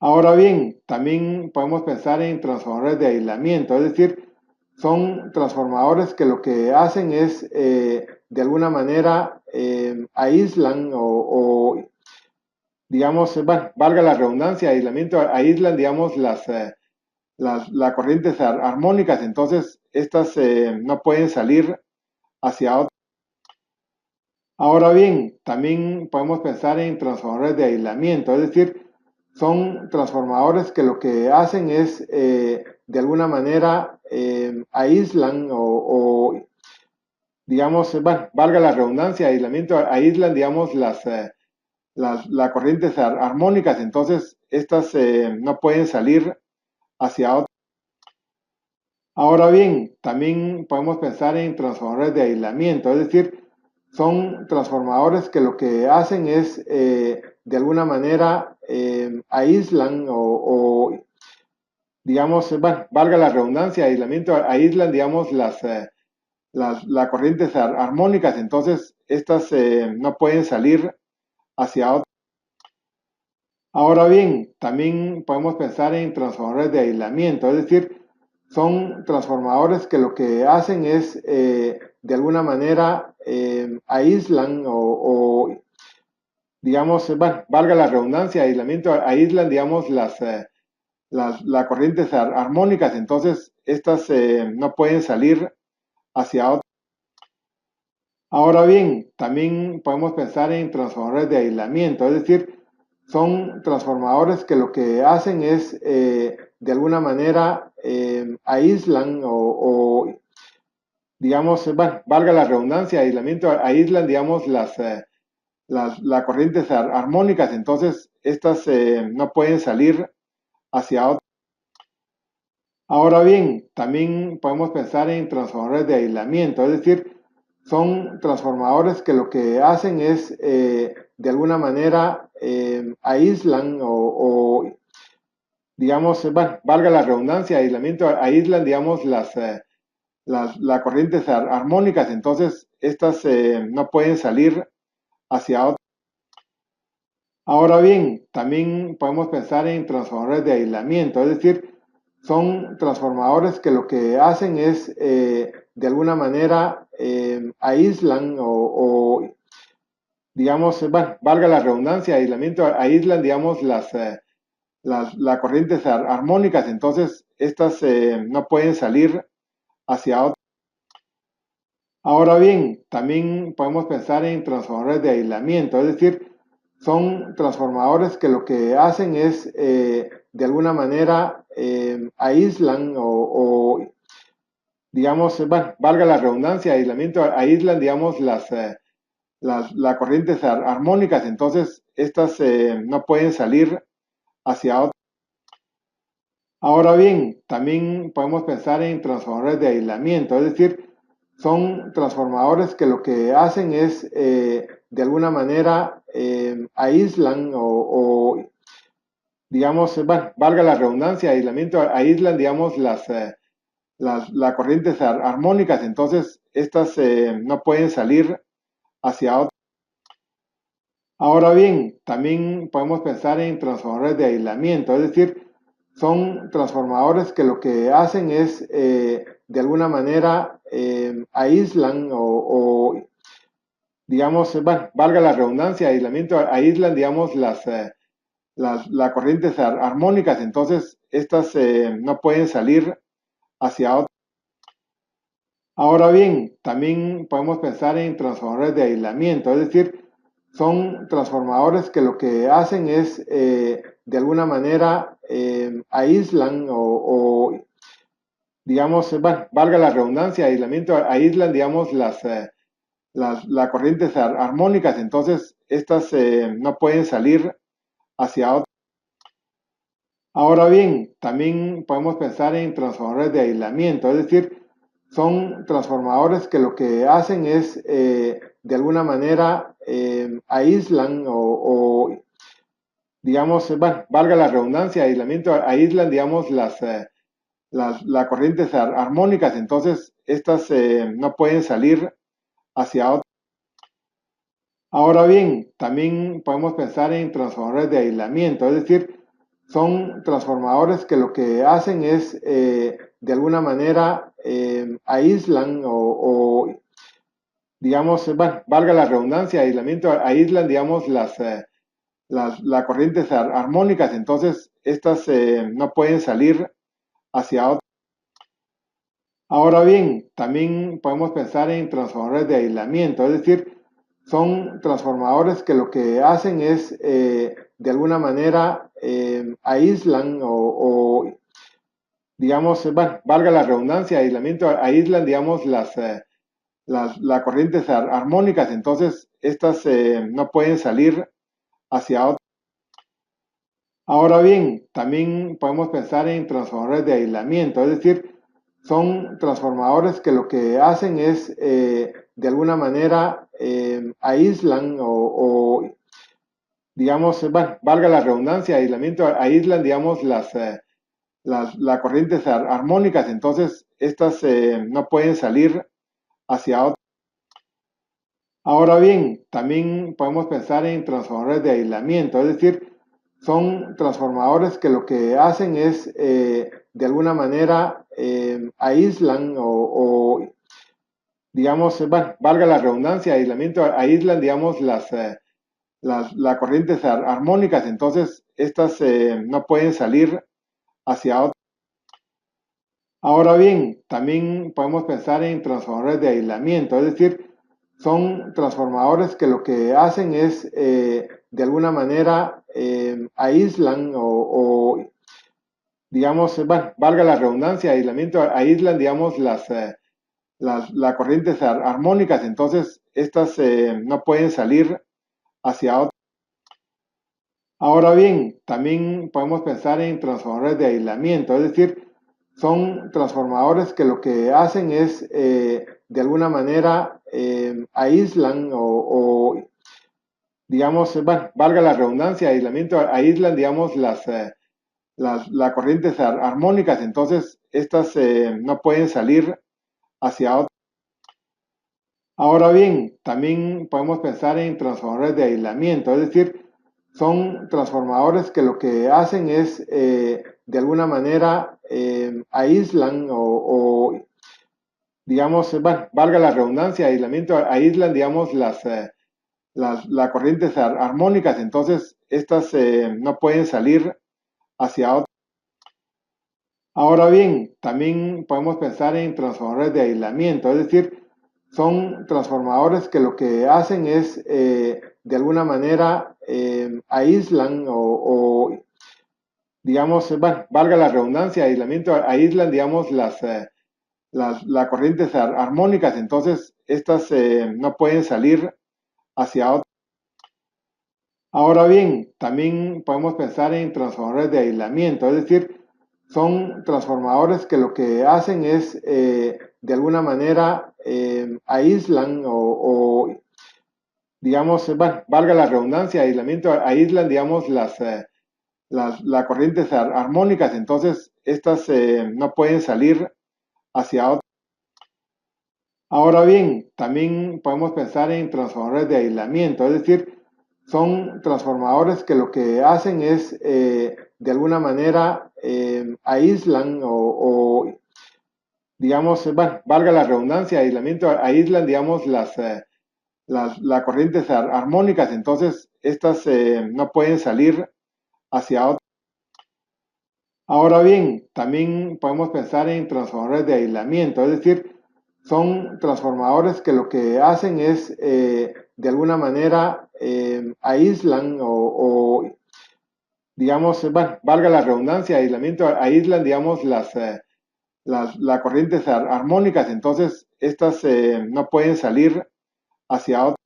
Ahora bien, también podemos pensar en transformadores de aislamiento, es decir, son transformadores que lo que hacen es, de alguna manera, aíslan digamos, bueno, valga la redundancia, aislamiento, aíslan, digamos, las corrientes armónicas, entonces estas no pueden salir hacia otro. Ahora bien, también podemos pensar en transformadores de aislamiento, es decir, son transformadores que lo que hacen es, de alguna manera, aíslan o, digamos, bueno, valga la redundancia, aislamiento, aíslan, digamos, las corrientes armónicas, entonces estas no pueden salir hacia otro. Ahora bien, también podemos pensar en transformadores de aislamiento, es decir, son transformadores que lo que hacen es, de alguna manera, aíslan o, digamos, bueno, valga la redundancia, aislamiento, aíslan, digamos, las corrientes armónicas, entonces estas no pueden salir hacia otro. Ahora bien, también podemos pensar en transformadores de aislamiento, es decir, son transformadores que lo que hacen es, de alguna manera, aíslan o, digamos, bueno, valga la redundancia, aislamiento, aíslan, digamos, las corrientes armónicas, entonces estas no pueden salir hacia otro. Ahora bien, también podemos pensar en transformadores de aislamiento, es decir, son transformadores que lo que hacen es, de alguna manera, aíslan o, digamos, bueno, valga la redundancia, aislamiento, aíslan, digamos, las corrientes armónicas, entonces estas no pueden salir hacia otro. Ahora bien, también podemos pensar en transformadores de aislamiento, es decir, son transformadores que lo que hacen es, de alguna manera, aíslan o, digamos, bueno, valga la redundancia, aislamiento, aíslan, digamos, las corrientes armónicas, entonces estas no pueden salir hacia otro. Ahora bien, también podemos pensar en transformadores de aislamiento, es decir, son transformadores que lo que hacen es, de alguna manera, aíslan o, digamos, bueno, valga la redundancia, aislamiento, aíslan, digamos, las corrientes armónicas, entonces estas no pueden salir hacia otro. Ahora bien, también podemos pensar en transformadores de aislamiento, es decir, son transformadores que lo que hacen es, de alguna manera, aíslan o, digamos, bueno, valga la redundancia, aislamiento, aíslan, digamos, las corrientes armónicas, entonces estas no pueden salir hacia otro. Ahora bien, también podemos pensar en transformadores de aislamiento, es decir, son transformadores que lo que hacen es, de alguna manera, aíslan o, digamos, bueno, valga la redundancia, aislamiento, aíslan, digamos, las corrientes armónicas, entonces estas no pueden salir hacia otro. Ahora bien, también podemos pensar en transformadores de aislamiento, es decir, son transformadores que lo que hacen es, de alguna manera, aíslan o, digamos, bueno, valga la redundancia, aislamiento, aíslan, digamos, las corrientes armónicas, entonces estas no pueden salir hacia otro. Ahora bien, también podemos pensar en transformadores de aislamiento, es decir, son transformadores que lo que hacen es, de alguna manera, aíslan o, digamos, bueno, valga la redundancia, aislamiento, aíslan, digamos, las corrientes armónicas, entonces estas no pueden salir hacia otro. Ahora bien, también podemos pensar en transformadores de aislamiento, es decir, son transformadores que lo que hacen es, de alguna manera, aíslan o, digamos, bueno, valga la redundancia, aislamiento, aíslan, digamos, las corrientes armónicas, entonces estas no pueden salir hacia otro. Ahora bien, también podemos pensar en transformadores de aislamiento, es decir, son transformadores que lo que hacen es, de alguna manera, aíslan o, digamos, bueno, valga la redundancia, aislamiento, aíslan, digamos, las corrientes armónicas, entonces estas no pueden salir hacia otro. Ahora bien, también podemos pensar en transformadores de aislamiento, es decir, son transformadores que lo que hacen es, de alguna manera aíslan digamos, bueno, valga la redundancia, aislamiento, aíslan, digamos, las corrientes armónicas, entonces estas no pueden salir hacia otro. Ahora bien, también podemos pensar en transformadores de aislamiento, es decir, son transformadores que lo que hacen es, de alguna manera, aíslan digamos, bueno, valga la redundancia, aislamiento, aíslan, digamos, las corrientes armónicas, entonces estas no pueden salir hacia otro. Ahora bien, también podemos pensar en transformadores de aislamiento, es decir, son transformadores que lo que hacen es, de alguna manera, aíslan digamos, bueno, valga la redundancia, aislamiento, aíslan, digamos, las corrientes armónicas, entonces estas no pueden salir hacia otro. Ahora bien, también podemos pensar en transformadores de aislamiento, es decir, son transformadores que lo que hacen es, de alguna manera, aíslan digamos, bueno, valga la redundancia, aislamiento, aíslan, digamos, las corrientes armónicas, entonces estas no pueden salir hacia otro. Ahora bien, también podemos pensar en transformadores de aislamiento, es decir, son transformadores que lo que hacen es, de alguna manera, aíslan digamos, bueno, valga la redundancia, aislamiento, aíslan, digamos, las corrientes armónicas, entonces estas no pueden salir hacia otro. Ahora bien, también podemos pensar en transformadores de aislamiento, es decir, son transformadores que lo que hacen es, de alguna manera, aíslan digamos, bueno, valga la redundancia, aislamiento, aíslan, digamos, las corrientes armónicas, entonces estas no pueden salir hacia otro. Ahora bien, también podemos pensar en transformadores de aislamiento, es decir, son transformadores que lo que hacen es, de alguna manera, aíslan digamos, bueno, valga la redundancia, aislamiento, aíslan, digamos, las corrientes armónicas, entonces estas no pueden salir hacia otro. Ahora bien, también podemos pensar en transformadores de aislamiento, es decir, son transformadores que lo que hacen es, de alguna manera, aíslan digamos, bueno, valga la redundancia, aislamiento, aíslan, digamos, las corrientes armónicas, entonces estas no pueden salir hacia otro. Ahora bien, también podemos pensar en transformadores de aislamiento, es decir, son transformadores que lo que hacen es, de alguna manera, aíslan digamos, bueno, valga la redundancia, aislamiento, aíslan, digamos, las corrientes armónicas, entonces estas no pueden salir hacia otro. Ahora bien, también podemos pensar en transformadores de aislamiento, es decir, son transformadores que lo que hacen es, de alguna manera, aíslan digamos, bueno, valga la redundancia, aislamiento, aíslan, digamos, las corrientes armónicas, entonces estas no pueden salir hacia otro.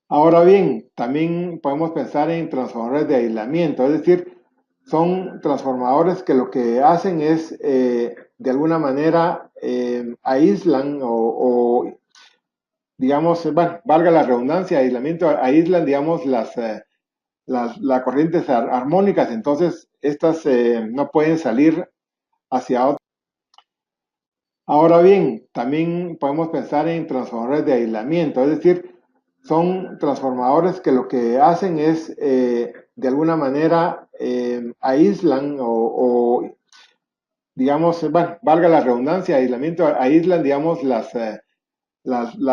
Ahora bien, también podemos pensar en transformadores de aislamiento, es decir, son transformadores que lo que hacen es, de alguna manera, aíslan digamos, bueno, valga la redundancia, aislamiento, aíslan, digamos, las corrientes armónicas, entonces estas no pueden salir hacia otro. Ahora bien, también podemos pensar en transformadores de aislamiento, es decir, son transformadores que lo que hacen es, de alguna manera, aíslan digamos, bueno, valga la redundancia, aislamiento, aíslan, digamos, las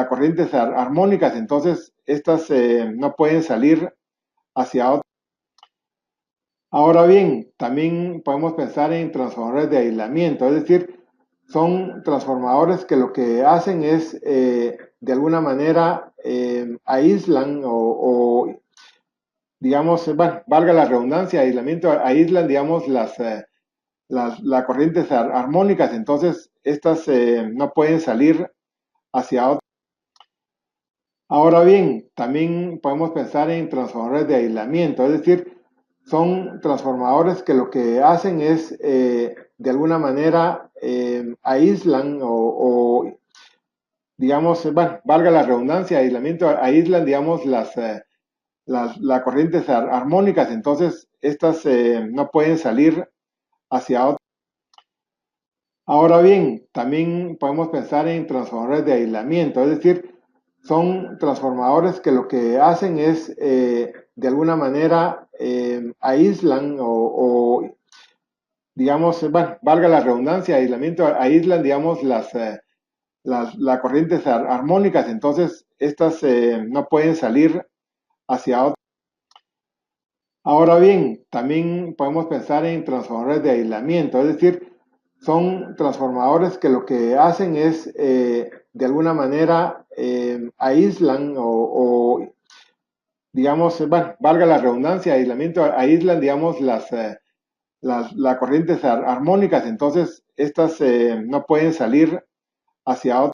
corrientes armónicas, entonces estas no pueden salir hacia otro. Ahora bien, también podemos pensar en transformadores de aislamiento, es decir, son transformadores que lo que hacen es, de alguna manera, aíslan digamos, bueno, valga la redundancia, aislamiento, aíslan, digamos, las corrientes armónicas, entonces estas no pueden salir hacia otro. Ahora bien, también podemos pensar en transformadores de aislamiento, es decir, son transformadores que lo que hacen es, de alguna manera, aíslan digamos, bueno, valga la redundancia, aislamiento, aíslan, digamos, las corrientes armónicas, entonces estas no pueden salir hacia otro. Ahora bien, también podemos pensar en transformadores de aislamiento, es decir, son transformadores que lo que hacen es, de alguna manera, aíslan digamos, bueno, valga la redundancia, aislamiento, aíslan, digamos, las corrientes armónicas, entonces estas no pueden salir hacia otro. Ahora bien, también podemos pensar en transformadores de aislamiento, es decir, son transformadores que lo que hacen es, de alguna manera, aíslan digamos, bueno, valga la redundancia, aislamiento, aíslan, digamos, las corrientes armónicas, entonces estas no pueden salir hacia otro.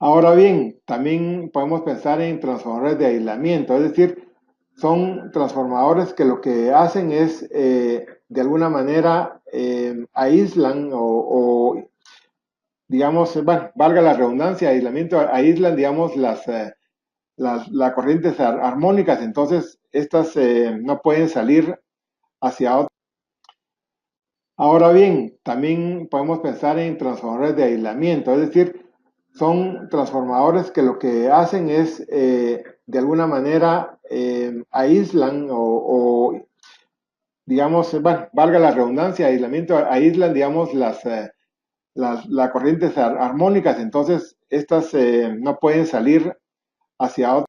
Ahora bien, también podemos pensar en transformadores de aislamiento, es decir, son transformadores que lo que hacen es, de alguna manera, aíslan digamos, bueno, valga la redundancia, aislamiento, aíslan, digamos, las corrientes armónicas, entonces estas no pueden salir hacia otro. Ahora bien, también podemos pensar en transformadores de aislamiento, es decir, son transformadores que lo que hacen es, de alguna manera, aíslan digamos, bueno, valga la redundancia, aislamiento, aíslan, digamos, las corrientes armónicas, entonces estas no pueden salir hacia otro.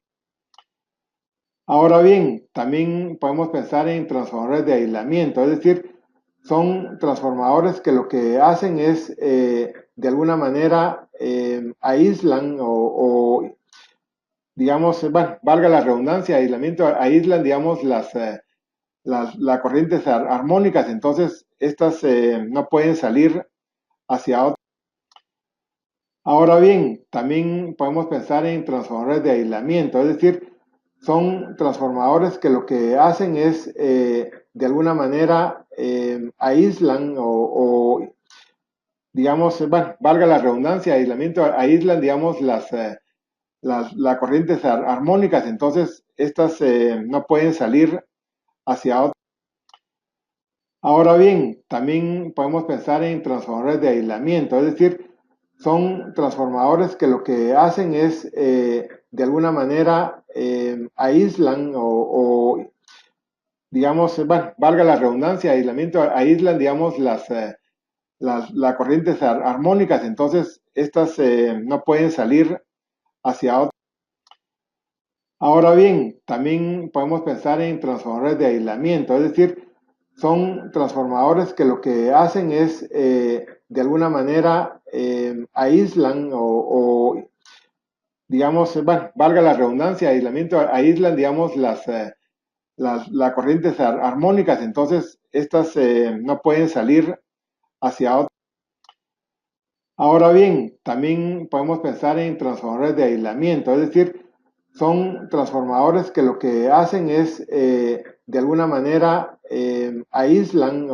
Ahora bien, también podemos pensar en transformadores de aislamiento, es decir, son transformadores que lo que hacen es, de alguna manera, aíslan digamos, bueno, valga la redundancia, aislamiento, aíslan, digamos, las corrientes armónicas, entonces estas no pueden salir hacia otro. Ahora bien, también podemos pensar en transformadores de aislamiento, es decir, son transformadores que lo que hacen es, de alguna manera, aíslan digamos, bueno, valga la redundancia, aislamiento, aíslan, digamos, las corrientes armónicas, entonces estas no pueden salir hacia otro. Ahora bien, también podemos pensar en transformadores de aislamiento, es decir, son transformadores que lo que hacen es, de alguna manera, aíslan digamos, bueno, valga la redundancia, aislamiento, aíslan, digamos, las corrientes armónicas, entonces estas no pueden salir hacia otro. Ahora bien, también podemos pensar en transformadores de aislamiento, es decir, son transformadores que lo que hacen es, de alguna manera, aíslan digamos, bueno, valga la redundancia, aislamiento, aíslan, digamos, las corrientes armónicas, entonces estas no pueden salir hacia otro. Ahora bien, también podemos pensar en transformadores de aislamiento, es decir, son transformadores que lo que hacen es, de alguna manera, aíslan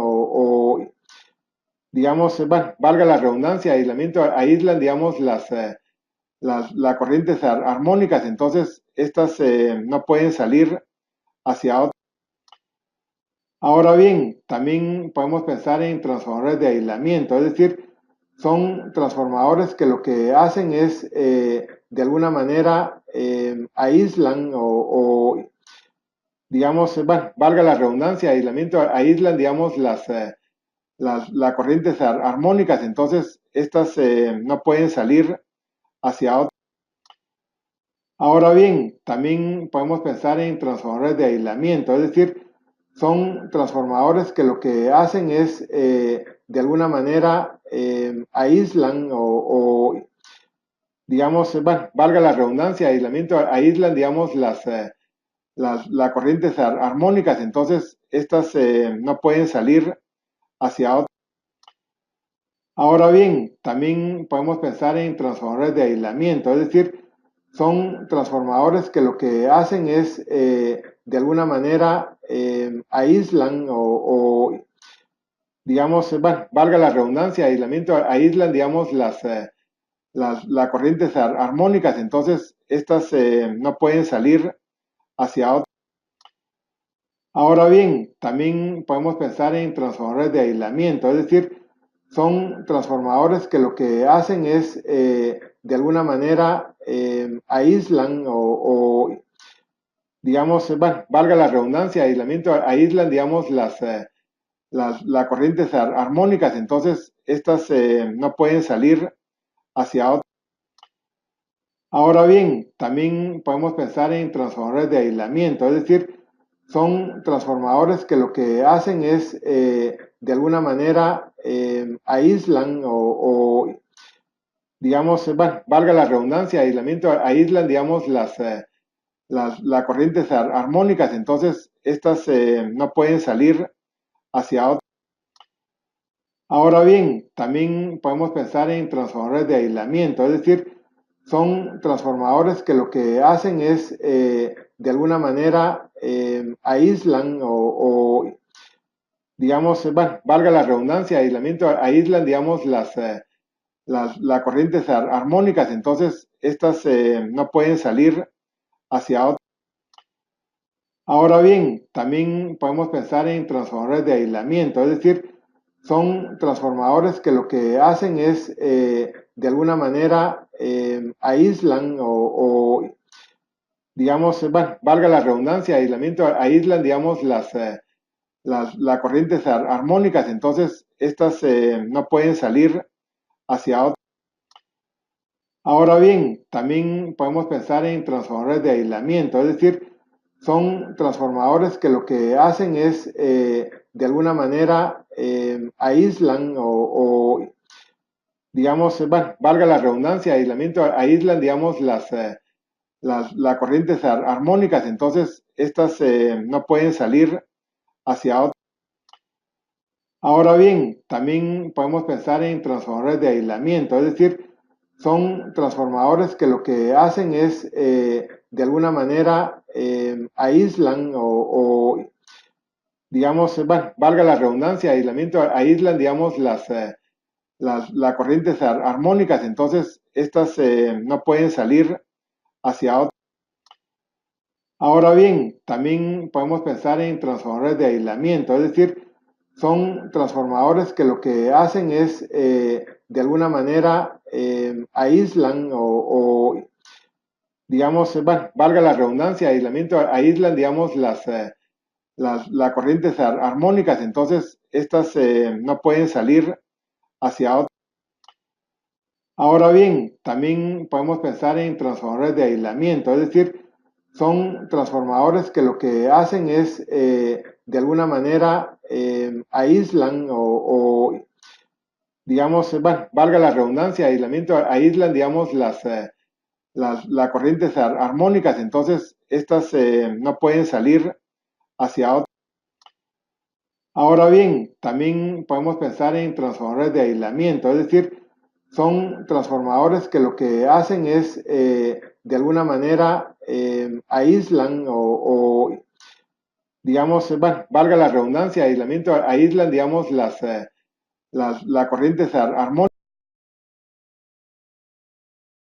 digamos, bueno, valga la redundancia, aislamiento, aíslan, digamos, las corrientes armónicas, entonces estas no pueden salir hacia otro. Ahora bien, también podemos pensar en transformadores de aislamiento, es decir, son transformadores que lo que hacen es, de alguna manera, aíslan digamos, bueno, valga la redundancia, aislamiento, aíslan, digamos, las corrientes armónicas, entonces estas no pueden salir hacia otro. Ahora bien, también podemos pensar en transformadores de aislamiento, es decir, son transformadores que lo que hacen es, de alguna manera, aíslan digamos, bueno, valga la redundancia, aislamiento, aíslan, digamos, las corrientes armónicas, entonces estas no pueden salir hacia otro. Ahora bien, también podemos pensar en transformadores de aislamiento, es decir, son transformadores que lo que hacen es, de alguna manera, aíslan digamos, bueno, valga la redundancia, aislamiento, aíslan, digamos, las corrientes armónicas, entonces estas no pueden salir hacia otro. Ahora bien, también podemos pensar en transformadores de aislamiento, es decir, son transformadores que lo que hacen es, de alguna manera, aíslan digamos, bueno, valga la redundancia, aislamiento, aíslan, digamos, las corrientes armónicas, entonces estas no pueden salir hacia otro. Ahora bien, también podemos pensar en transformadores de aislamiento, es decir, son transformadores que lo que hacen es, de alguna manera, aíslan digamos, bueno, valga la redundancia, aislamiento, aíslan, digamos, las corrientes armónicas, entonces estas no pueden salir hacia otro. Ahora bien, también podemos pensar en transformadores de aislamiento, es decir, son transformadores que lo que hacen es, de alguna manera, aíslan digamos, bueno, valga la redundancia, aislamiento, aíslan, digamos, las corrientes armónicas, entonces estas no pueden salir hacia otro. Ahora bien, también podemos pensar en transformadores de aislamiento, es decir, son transformadores que lo que hacen es, de alguna manera, aíslan digamos, bueno, valga la redundancia, aislamiento, aíslan, digamos, las corrientes armónicas, entonces estas no pueden salir hacia otro. Ahora bien, también podemos pensar en transformadores de aislamiento, es decir, son transformadores que lo que hacen es, de alguna manera, aíslan digamos, bueno, valga la redundancia, aislamiento, aíslan, digamos, las corrientes armónicas, entonces estas no pueden salir hacia otro. Ahora bien, también podemos pensar en transformadores de aislamiento, es decir, son transformadores que lo que hacen es, de alguna manera, aíslan digamos, bueno, valga la redundancia, aislamiento, aíslan, digamos, las corrientes armónicas, entonces estas no pueden salir hacia otro. Ahora bien, también podemos pensar en transformadores de aislamiento, es decir, son transformadores que lo que hacen es, de alguna manera, aíslan digamos, bueno, valga la redundancia, aislamiento, aíslan, digamos, las corrientes armónicas, entonces estas no pueden salir hacia otro. Ahora bien, también podemos pensar en transformadores de aislamiento, es decir, son transformadores que lo que hacen es, de alguna manera, aíslan digamos, bueno, valga la redundancia, aislamiento, aíslan, digamos, las corrientes armónicas, entonces estas no pueden salir hacia otro. Ahora bien, también podemos pensar en transformadores de aislamiento, es decir, son transformadores que lo que hacen es, de alguna manera, aíslan digamos, bueno, valga la redundancia, aislamiento, aíslan, digamos, las corrientes armónicas.